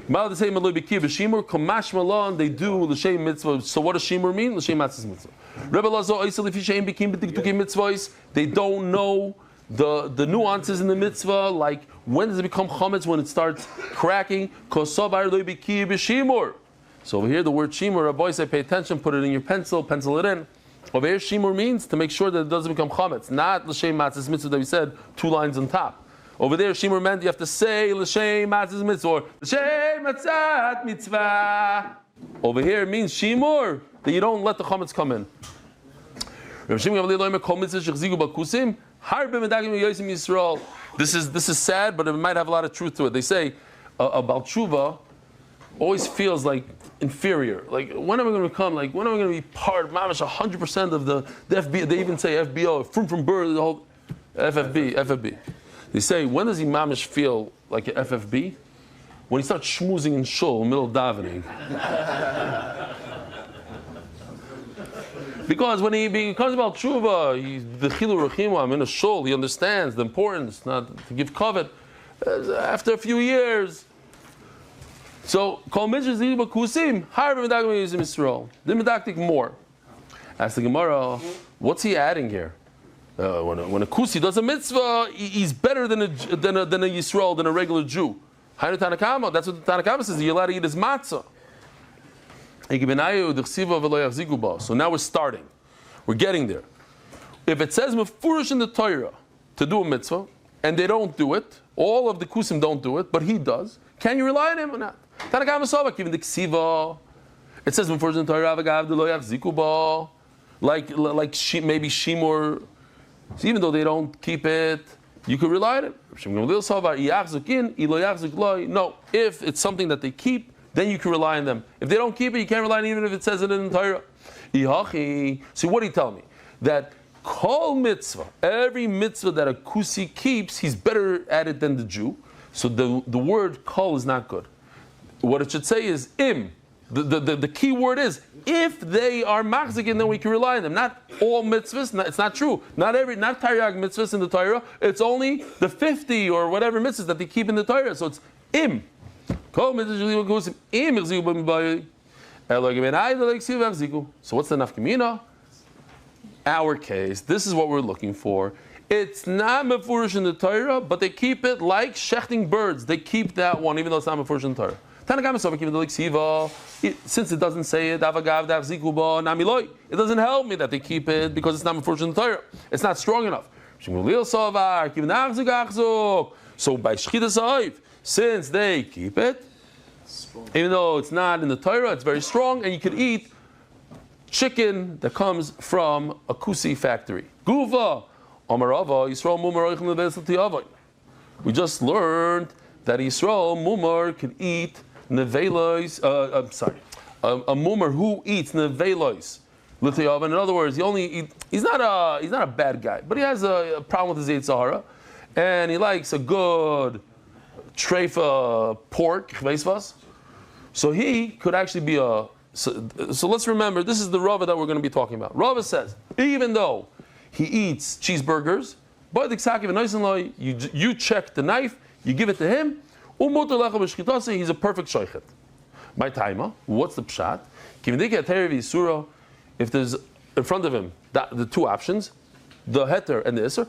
Mal the same Malay Biki B'Shimur. Kamash Malon. They do the Shem Mitzvah. So what does Shimur mean? The Shem Matzahs Mitzvah. Rebbe Lazo Oisel If Yishem Bikim B'Tiktukim Mitzvahs. They don't know the nuances in the mitzvah, like when does it become chametz, when it starts cracking. Kosavar Lo Biki B'Shimur. So over here, the word Shimur. Rabbi say, pay attention. Put it in your pencil it in. Over here, Shimur means to make sure that it doesn't become chametz, not l'shem matzahs mitzvah that we said 2 lines on top. Over there, Shimur meant you have to say l'shem matzahs mitzvah or l'shem matzat mitzvah. Over here, it means Shimur that you don't let the chametz come in. This is sad, but it might have a lot of truth to it. They say about tshuva always feels like inferior. Like, when am I going to become? Like, when am I going to be part, mamash, 100% of the FB? They even say FBO, from birth, the whole FFB. They say, when does he mamash feel like an FFB? When he starts schmoozing in shul in the middle of davening. Because when he becomes about tshuva, the chilur rachim, I'm in a shul, he understands the importance, not to give kavod. After a few years. So, kol mitzvahs liba kusim, higher medagim yizim Yisrael. They medactic more. Ask the Gemara, what's he adding here? When a kusi does a mitzvah, he's better than a Yisrael, than a regular Jew. Haynu Tanakama, that's what the Tanakama says. You're allowed to eat his matzah. So now we're starting. We're getting there. If it says mefurish in the Torah to do a mitzvah, and they don't do it, all of the kusim don't do it, but he does, can you rely on him or not? Tanakama Sovak, even the ksiva. It says mefurish in the Torah, like maybe Shimur. So even though they don't keep it, you could rely on it. No, if it's something that they keep, then you can rely on them. If they don't keep it, you can't rely on it, even if it says it in the Torah. See, what do you tell me? That kol mitzvah, every mitzvah that a kusi keeps, he's better at it than the Jew. So the word kol is not good. What it should say is im. The key word is if they are machzikin, then we can rely on them. Not all mitzvahs. It's not true. Not Taryag mitzvahs in the Torah. It's only the 50 or whatever mitzvahs that they keep in the Torah. So it's im. So what's the nafkamina? Our case, this is what we're looking for. It's not mefurish in the Torah, but they keep it like shechting birds. They keep that one, even though it's not mefurish in the Torah. Since it doesn't say it, it doesn't help me that they keep it because it's not mefurish in the Torah. It's not strong enough. So by shchitas ha'oiv, since they keep it, even though it's not in the Torah, it's very strong, and you could eat chicken that comes from a kusi factory. Guva, Amarava, Yisrael Mumar. We just learned that Yisrael Mumar can eat nevelois. I'm sorry, a mumer who eats nevelois l'te'oven. In other words, he's not a bad guy, but he has a problem with his Yetzer Hara, and he likes a good treifa pork, so he could actually be a. So let's remember, this is the Rava that we're going to be talking about. Rava says, even though he eats cheeseburgers, you check the knife, you give it to him, he's a perfect shoichet. My timer, what's the pshat? If there's in front of him the two options, the heter and the iser,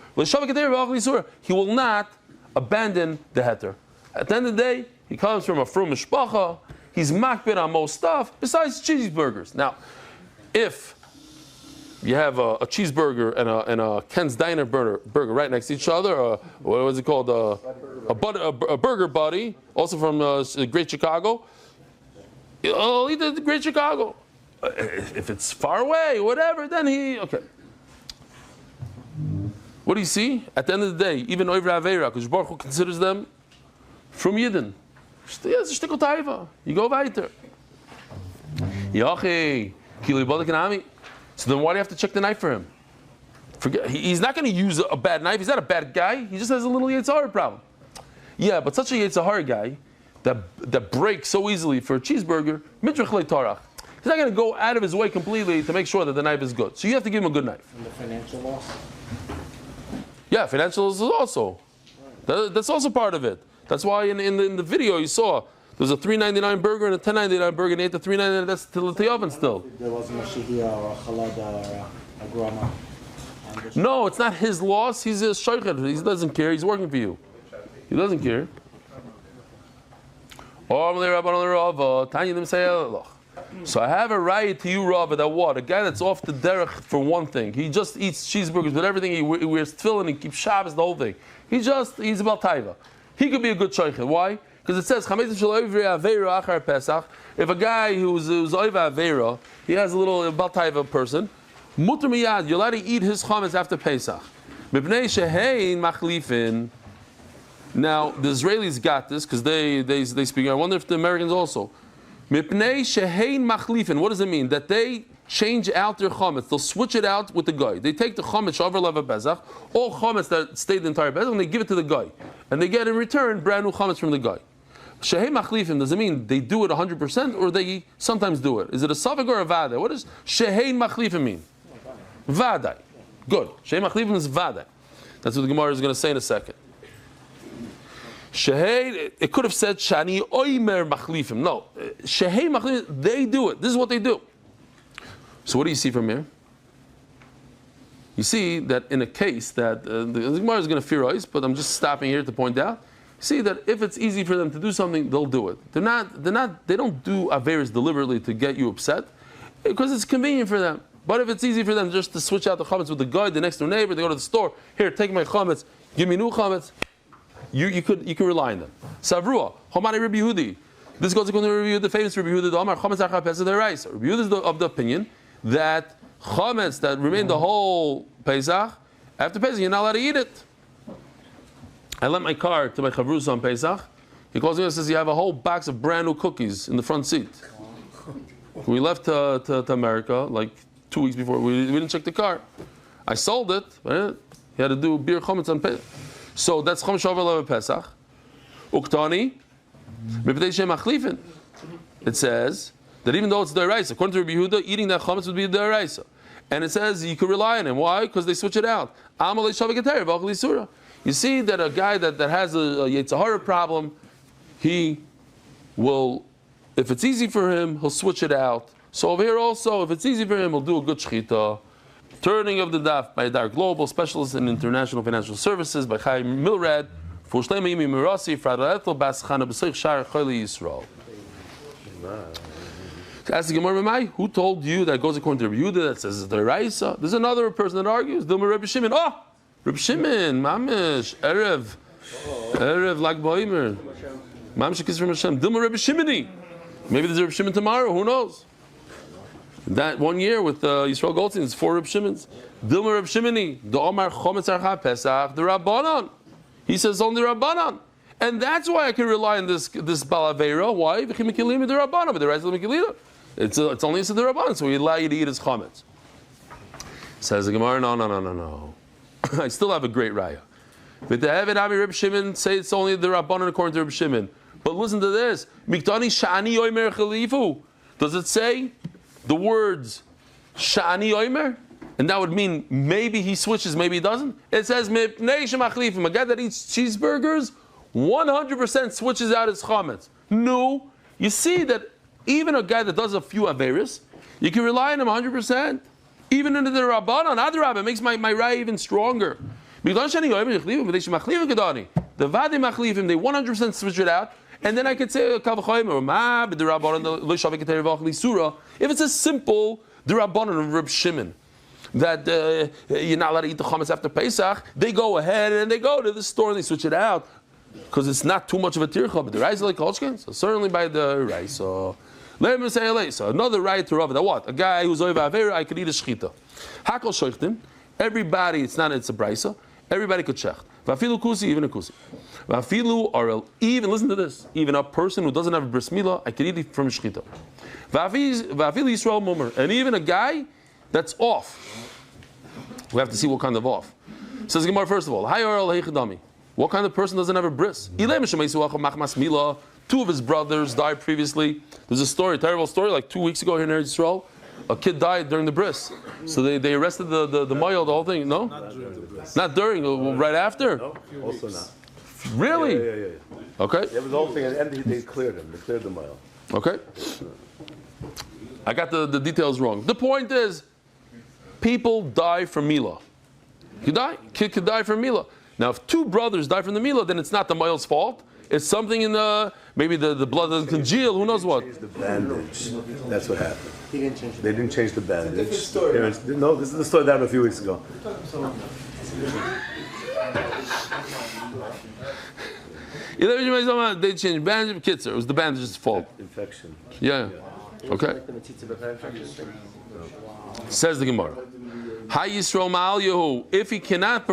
he will not abandon the heter. At the end of the day, he comes from a frum mishpacha. He's makbid on most stuff besides cheeseburgers. Now, if you have a cheeseburger and a Ken's Diner burger right next to each other, what was it called? A burger buddy, also from Great Chicago. I'll eat the Great Chicago. If it's far away, whatever, then okay. What do you see? At the end of the day, even Oivra Aveira, because Baruch Hu considers them from Yidden. You go weiter. So then why do you have to check the knife for him? He's not going to use a bad knife. He's not a bad guy. He just has a little Yetzer Hara problem. Yeah, but such a Yetzer Hara guy that breaks so easily for a cheeseburger, midrach le'tarach. He's not going to go out of his way completely to make sure that the knife is good. So you have to give him a good knife. And the financial loss? Yeah, financial is also. That's also part of it. That's why in the video you saw there's a $3.99 burger and a $10.99 burger, and ate the $3.99. That's still the oven still. There wasn't a shihia or a chalada or a grama. No, it's not his loss. He's a shoichet. He doesn't care. He's working for you. He doesn't care. So I have a right to you, Rava, that what? A guy that's off the derech for one thing. He just eats cheeseburgers, but everything he wears tefillin, he keeps Shabbos, the whole thing. He's about taiva. He could be a good shoichet. Why? Because it says, if a guy who's oiva aveira, he has a little about taiva person, mutar miyad, you're allowed to eat his chametz after Pesach. Mipnei shehein machlifin. Now the Israelis got this because they speak. I wonder if the Americans also. Mipnei shehein machlifin. What does it mean? That they change out their chametz. They'll switch it out with the guy. They take the chametz over leva bezach, all chametz that stayed the entire bezach, and they give it to the guy, and they get in return brand new chametz from the guy. Shehein machlifin, does it mean they do it 100% or they sometimes do it? Is it a savig or a vada? What does shehein machlifin mean? Vada. Good. Shehein machlifin is vada. That's what the Gemara is going to say in a second. Shehein, it could have said shani oimer machlifim. No, shehein machlifim, they do it. This is what they do. So what do you see from here? You see that in a case that the Gemara is going to fear us, but I'm just stopping here to point out. See that if it's easy for them to do something, they'll do it. They don't do averis deliberately to get you upset, because it's convenient for them. But if it's easy for them just to switch out the chametz with the guy, the next door neighbor, they go to the store, here, take my chametz, give me new chametz, you can rely on them. Savrua, Homani Rabbi Yehudi. This goes according to Rabbi Yehudi, the famous Rabbi Yehudi, the Omar chametz achar pesach deraisa. Rabbi Yehudi is of the opinion that chametz that remain the whole Pesach, after Pesach, you're not allowed to eat it. I lent my car to my chavrus on Pesach. He calls me and says, you have a whole box of brand new cookies in the front seat. We left to America like 2 weeks before. We didn't check the car. I sold it. Right? He had to do beer chametz on Pesach. So that's chametz over Pesach. Uktani, mipnei shem machlifin. It says that even though it's deraisa, according to Rabbi Yehuda, eating that chametz would be deraisa. And it says you can rely on him. Why? Because they switch it out. You see that a guy that has a Yetzer Hara problem, he will, if it's easy for him, he'll switch it out. So over here also, if it's easy for him, he'll do a good shechita. Turning of the daf by Dar Global, specialist in international financial services by Chaim Milrad, for Shleima Yimi Mirasi, Fradaletl Bas Chana B'Seich Shar Chayli Yisrael. Ask the Gemara, who told you that goes according to Rabbi Yehuda that says it's the Raisa? There's another person that argues. Dilma Rabbi Shimon. Oh, Rabbi Shimon, Mamish, Erev, Lag Ba'omer. Mamish Kiss from Hashem. Dilma Rabbi Shimoni. Maybe there's a Rabbi Shimon tomorrow. Who knows? That 1 year with Yisrael Goldstein, it's 4 Rabbi Shimons. Dilma Rabbi Shimoni. The Omar Chometz Archa Pesach. The Rabbanon. He says only Rabbanon. And that's why I can rely on this balavera. Why? It's only a Siddharabban, so we allow you to eat his chametz. Says the Gemara, no. I still have a great raya. But the Eved Ami Reb Shimon say it's only the Rabbanan according to Reb Shimon. But listen to this. Miktani Sha'ani Oimer Chalifu. Does it say the words Sha'ani Oimer? And that would mean maybe he switches, maybe he doesn't. It says Mipnei Shemachlifim. A guy that eats cheeseburgers 100% switches out his chametz. No. You see that even a guy that does a few averis, you can rely on him 100%. Even into the Rabbanan, Adrabah, it makes my raya even stronger. The Vadi Machlifim, they 100% switch it out. And then I could say, if it's a simple Rabbanan of Reb Shimon, that you're not allowed to eat the chametz after Pesach, they go ahead and they go to the store and they switch it out. Because it's not too much of a tircha, but the rice is like kolchkin, so certainly by the rice. So let me say, so another right to Rav, that what? A guy who's over avera, I could eat a shchita. Hakol shochtim, everybody, it's a brisa, everybody could shecht. Vafilu kusi, even a kusi. Vafilu are even, listen to this, even a person who doesn't have a bris milah, I could eat it from shchita. Vafilu Yisrael mummer, and even a guy that's off. We have to see what kind of off. Says Gemara, first of all, Hayor al-Heichadami. What kind of person doesn't have a bris? Two of his brothers died previously. There's a story, a terrible story, like 2 weeks ago here in Eretz Yisrael. A kid died during the bris. So they arrested the mayel, the whole thing. No? Not during, right after? No, also not. Really? Yeah. Okay. It was the whole thing, and they cleared him. They cleared the mayel. Okay. I got the details wrong. The point is, people die from Mila. Kid could die from Mila. Now, if two brothers die from the Mila, then it's not the mayel's fault. It's something in maybe the blood doesn't congeal. Who knows what? The bandage. That's what happened. He didn't change They didn't change the bandage. Story. No, this is the story that happened a few weeks ago. They changed bandage. Kitzer, it was the bandage's fault. Infection. Yeah. Okay. Says the Gemara. Hi Yisrael Ma'al Yehu. If he can't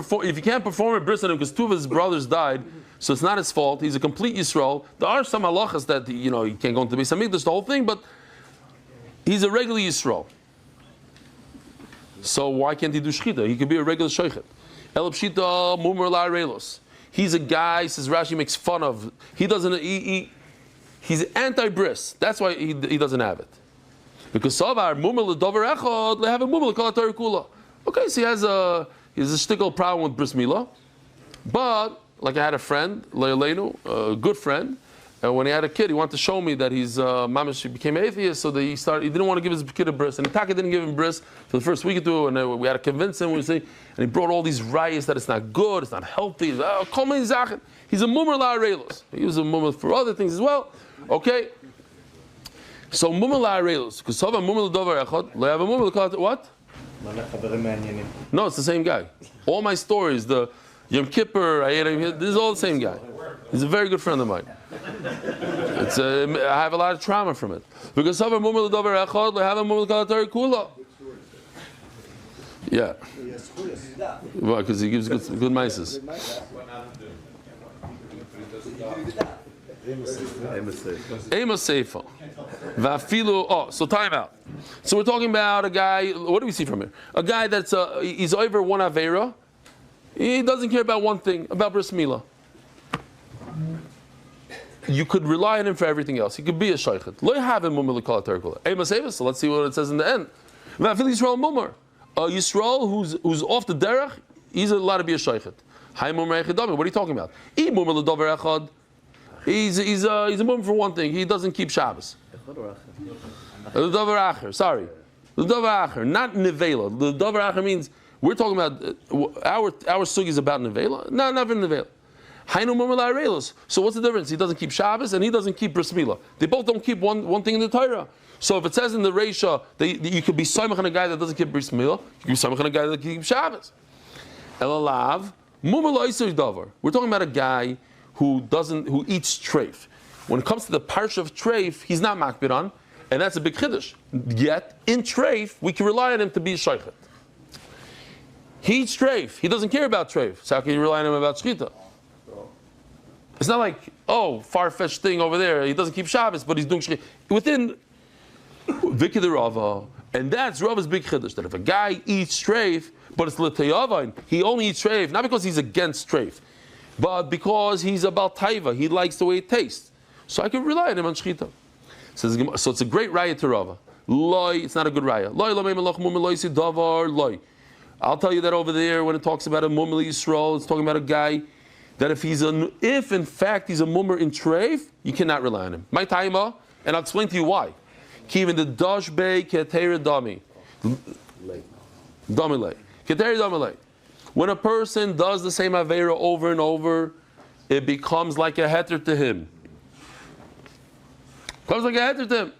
perform a bris on him because two of his brothers died, so it's not his fault. He's a complete Yisrael. There are some halachas that he can't go into the Beis Hamikdash, the whole thing, but he's a regular Yisrael. So why can't he do shchita? He could be a regular sheichet. Elab shita mumar la'arelos. He's a guy, says Rashi, makes fun of. He doesn't. He's anti-bris. That's why he doesn't have it. Because Savar mumar l'dover echad lehav a mumar l'kol haTorah kula. Okay, so he has a shtickle problem with bris milah, but like I had a friend, Leilenu, a good friend, and when he had a kid, he wanted to show me that he's mamash became atheist, so that he didn't want to give his kid a bris, and Taka didn't give him bris for the first week or two, and we had to convince him. And he brought all these rayas that it's not good, it's not healthy. He's a mumar la'arelos. He was a mumar for other things as well. Okay. So mumar la'arelos, because Sava mumar l'dover echad, le'av a mumar l'kol what? No, it's the same guy. All my stories, the Yom Kippur, this is all the same guy. He's a very good friend of mine. I have a lot of trauma from it. Because Savar mumar l'dover echad, le'av a mumar l'kol haTorah kula. Yeah. Well, because he gives good mices. Amos Seifa. Vafilu. Oh, so time out. So we're talking about a guy. What do we see from here? A guy that's he's over one avera. He doesn't care about one thing, about bris milah. You could rely on him for everything else. He could be a sheichet. Lo have him mumar l'kol haTorah kula. Amos Seifa. So let's see what it says in the end. Vafilu Yisrael mumar. Yisrael who's off the derech, he's allowed to be a sheichet. What are you talking about? He's a mum for one thing. He doesn't keep Shabbos. L'davar acher. Sorry, l'davar acher, not nevela. L'davar acher means we're talking about our sugi is about nevela. No, never nevela. Hainu mumar la'arelos. So what's the difference? He doesn't keep Shabbos and he doesn't keep bris milah. They both don't keep one thing in the Torah. So if it says in the Reisha that you could be samech on a guy that doesn't keep bris milah, you could be samech on a guy that keeps Shabbos. Elalav mumar la'isur davar. We're talking about a guy who eats treif. When it comes to the parsha of treif, he's not makbid on, and that's a big chiddush. Yet in treif, we can rely on him to be a sheichet. He eats treif. He doesn't care about treif. So how can you rely on him about shchita? It's not like, oh, far-fetched thing over there. He doesn't keep Shabbos, but he's doing shechita. Within Vikid Rava, and that's Rava's big chiddush, that if a guy eats treif, but it's l'teyavain, he only eats treif, not because he's against treif, but because he's about taiva, he likes the way it tastes. So I can rely on him on shechita. So it's a great raya to Rava. Loi, it's not a good raya. Loi, lo mei melach mum loi si davar, loi. I'll tell you that over there when it talks about a mummer Yisrael, it's talking about a guy that if in fact he's a mummer in treif, you cannot rely on him. My taima, and I'll explain to you why. Even the dash bay ketera dami, damilei, ketera damilei. When a person does the same avera over and over, it becomes like a heter to him. Comes like a heter to him.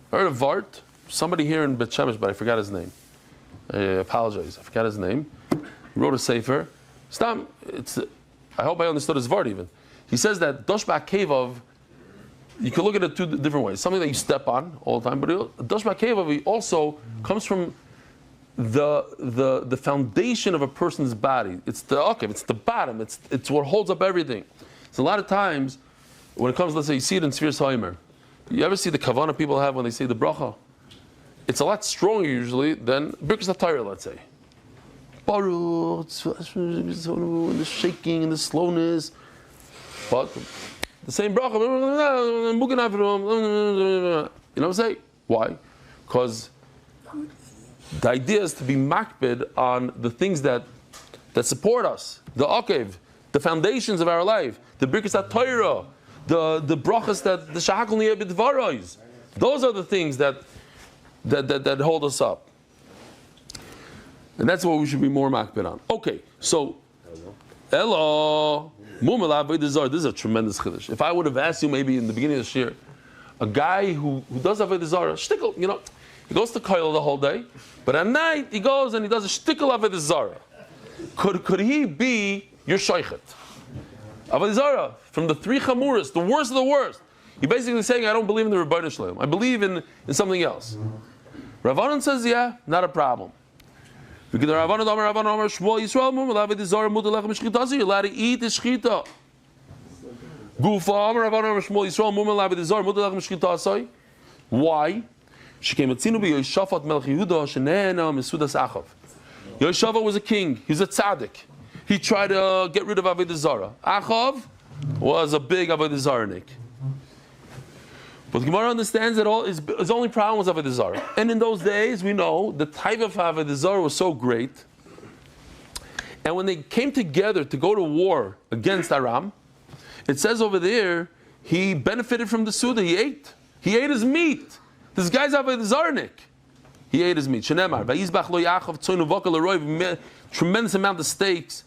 Heard of Vart? Somebody here in Bet Shemesh, but I forgot his name. I apologize. I forgot his name. He wrote a sefer. Stam. I hope I understood his Vart even. He says that Doshba Kevav, you can look at it two different ways. Something that you step on all the time, but Doshba Kevav also comes from the foundation of a person's body. It's it's the bottom. It's what holds up everything. So a lot of times, when it comes, let's say you see it in Sfiras HaOmer, you ever see the kavanah people have when they say the bracha? It's a lot stronger usually than Birkas HaTorah, let's say. Baruch, and the shaking and the slowness. But the same bracha, you know what I'm saying? Why? Because the idea is to be makbid on the things that support us, the akev, the foundations of our life, the Birkas HaTorah, the brachas that the shahakol niyeh b'dvaros. Those are the things that hold us up. And that's what we should be more makbid on. Okay, so Elo Mumel Avodah Zarah. This is a tremendous chiddush. If I would have asked you maybe in the beginning of the year, a guy who does Avodah Zarah, shtickle, you know, he goes to koil the whole day, but at night he goes and he does a shtickle Avodah Zarah. Could he be your shoichet? Avodah Zarah, from the three chamuras, the worst of the worst. You're basically saying, I don't believe in the Rebbeinu Shalom. I believe in something else. Rav Anan says, yeah, not a problem. You're allowed to eat the shchita. Why? Yoshava was a king. He was a tzaddik. He tried to get rid of Avodah Zarah. Achav was a big Avodah Zarahnik. But the Gemara understands that his only problem was Avodah Zarah. And in those days, we know the type of Avodah Zarah was so great. And when they came together to go to war against Aram, it says over there, he benefited from the Suda. He ate. He ate his meat. This guy's Avodah Zarahnik. He ate his meat. Shenemar. Vayizbach lo Yaakov tzoinu v'okal l'roi. Tremendous amount of steaks.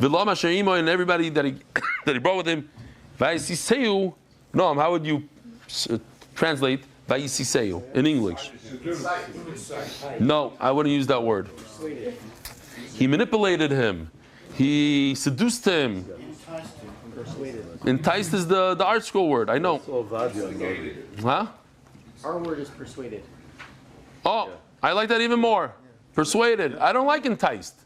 V'lo masher imo and everybody that he brought with him. Vayisiseu. No, how would you translate Vayisiseu in English? No, I wouldn't use that word. He manipulated him. He seduced him. Enticed is the art school word. I know. Huh? Our word is persuaded. Oh, I like that even more. Persuaded. I don't like enticed.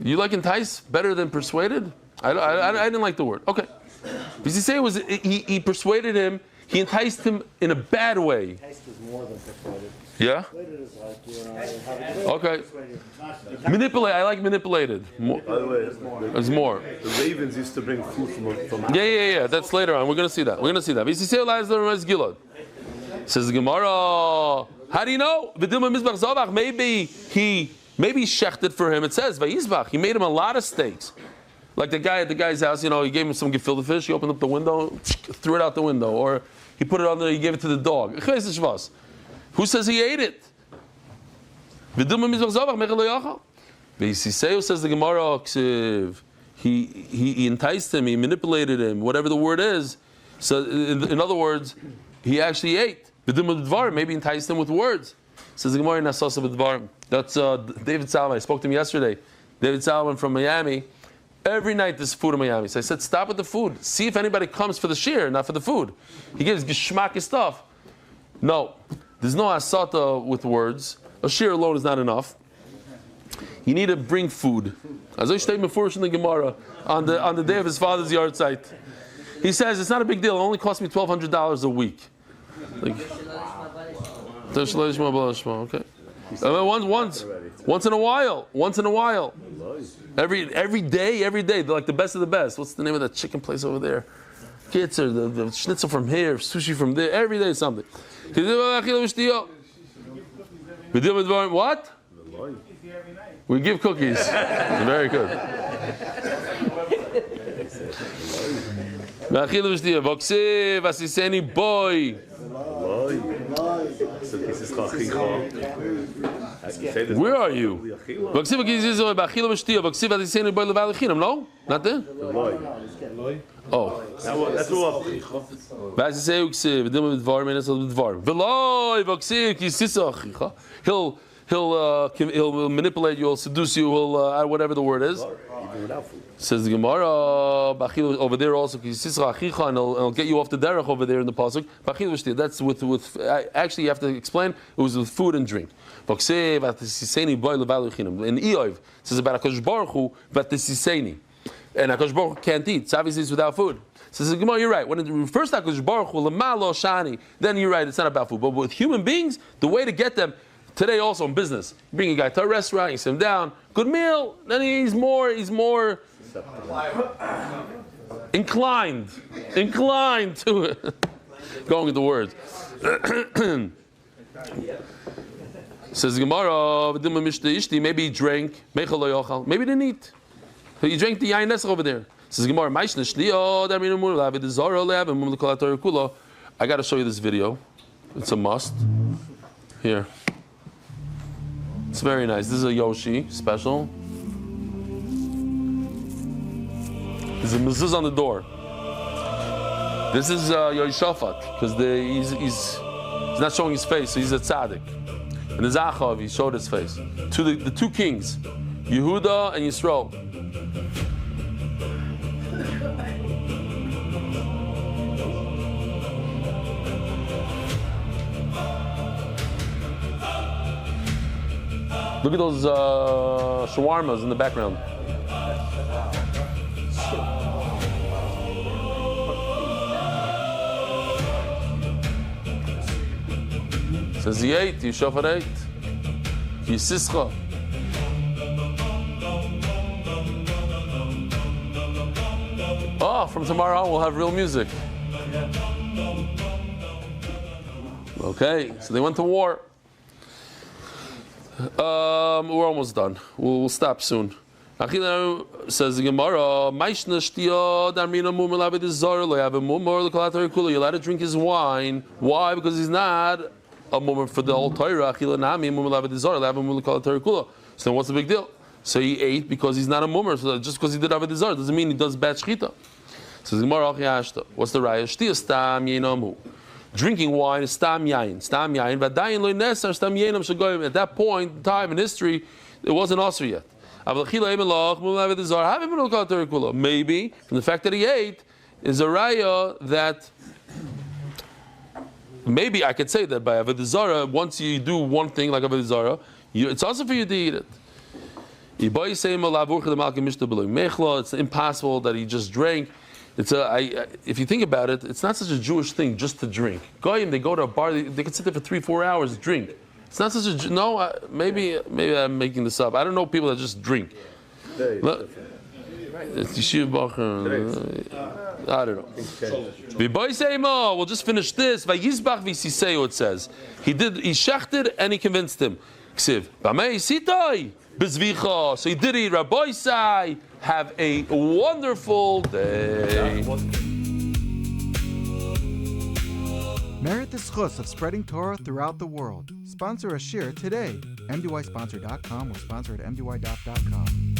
You like enticed better than persuaded? I didn't like the word. Okay. Because he say it was he persuaded him. He enticed him in a bad way. Enticed is more than persuaded. Yeah. Okay. Manipulate. I like manipulated. By the way, it's more. The ravens used to bring food from Yeah. That's later on. We're going to see that. Says the Gemara. How do you know? Maybe he shechted for him. It says Vayizbach. He made him a lot of steaks. Like the guy at the guy's house, you know, he gave him some gefilte fish. He opened up the window, threw it out the window, or he put it on there. He gave it to the dog. Who says he ate it? Says the Gemara. He enticed him. He manipulated him. Whatever the word is. So in other words, he actually ate. Maybe enticed him with words. Says the Gemara. That's David Salman. I spoke to him yesterday. David Salman from Miami. Every night there's food in Miami. So I said, stop with the food. See if anybody comes for the shir, not for the food. He gives geschmacky stuff. No, there's no asata with words. A shir alone is not enough. You need to bring food. As I state Mefurish in the Gemara on the day of his father's yard site. He says it's not a big deal. It only cost me $1,200 a week. Like, okay. Once in a while. Every day. They're like the best of the best. What's the name of that chicken place over there? Kitzer, the schnitzel from here, sushi from there. Every day something. What? We give cookies. Very good. Boy. Where are you? No? Not there? Oh. That's all. He'll manipulate you, he'll seduce you, he'll whatever the word is. Says the Gemara over there also, and he'll get you off the derech over there in the pasuk. That's with actually you have to explain it was with food and drink. In Eov says about Hakadosh Baruch Hu, but the Siseni, and Hakadosh Baruch Hu can't eat. It's obviously without food. Says the Gemara, you're right. When it refers to Hakadosh Baruch Hu, Lamalo Shani, then you're right. It's not about food. But with human beings, the way to get them. Today also in business, you bring a guy to a restaurant, you sit him down, good meal, then he's more inclined to it. Going with the words. Says Gemara, maybe he drank, maybe he didn't eat. He drank the yain nesach over there. Says Gemara, I got to show you this video. It's a must. Here. It's very nice. This is a Yoshi special. There's a mezuzah on the door. This is Yoshafat because he's not showing his face, so he's a tzaddik. And the Zachav, he showed his face. To the two kings, Yehuda and Yisrael. Look at those shawarmas in the background. Says he ate, Yishafat ate. Yisischa. Oh, from tomorrow on we'll have real music. Okay, so they went to war. We're almost done. We'll stop soon. Says the Gemara, you're allowed to drink his wine. Why? Because he's not a mummer for the whole Torah. So then what's the big deal? So he ate because he's not a mummer. So just because he did avodah zarah doesn't mean he does bad shchita. Says the Gemara, what's the raya? Shtia stam yenamu. Drinking wine is stam yain. Stam yain. V'dayin lo nesar stam yainam shagoyim. At that point, time in history, it wasn't also yet. Maybe from the fact that he ate is a raya that maybe I could say that by avodah zarah, once you do one thing like avodah zarah, it's also for you to eat it. It's impossible that he just drank. If you think about it, it's not such a Jewish thing just to drink. Goyim, they go to a bar, they can sit there for 3-4 hours and drink. It's not such a maybe I'm making this up. I don't know people that just drink. It's Yeshiva Bacher. I don't know. We'll just finish this. Vayizbach v'siseu, it says. He shechted and he convinced him. Ksiv. So he did it. Rabbi Sai. Have a wonderful day. Merit the schus of spreading Torah throughout the world. Sponsor a shir today. MDYsponsor.com or sponsor at MDYDaf.com.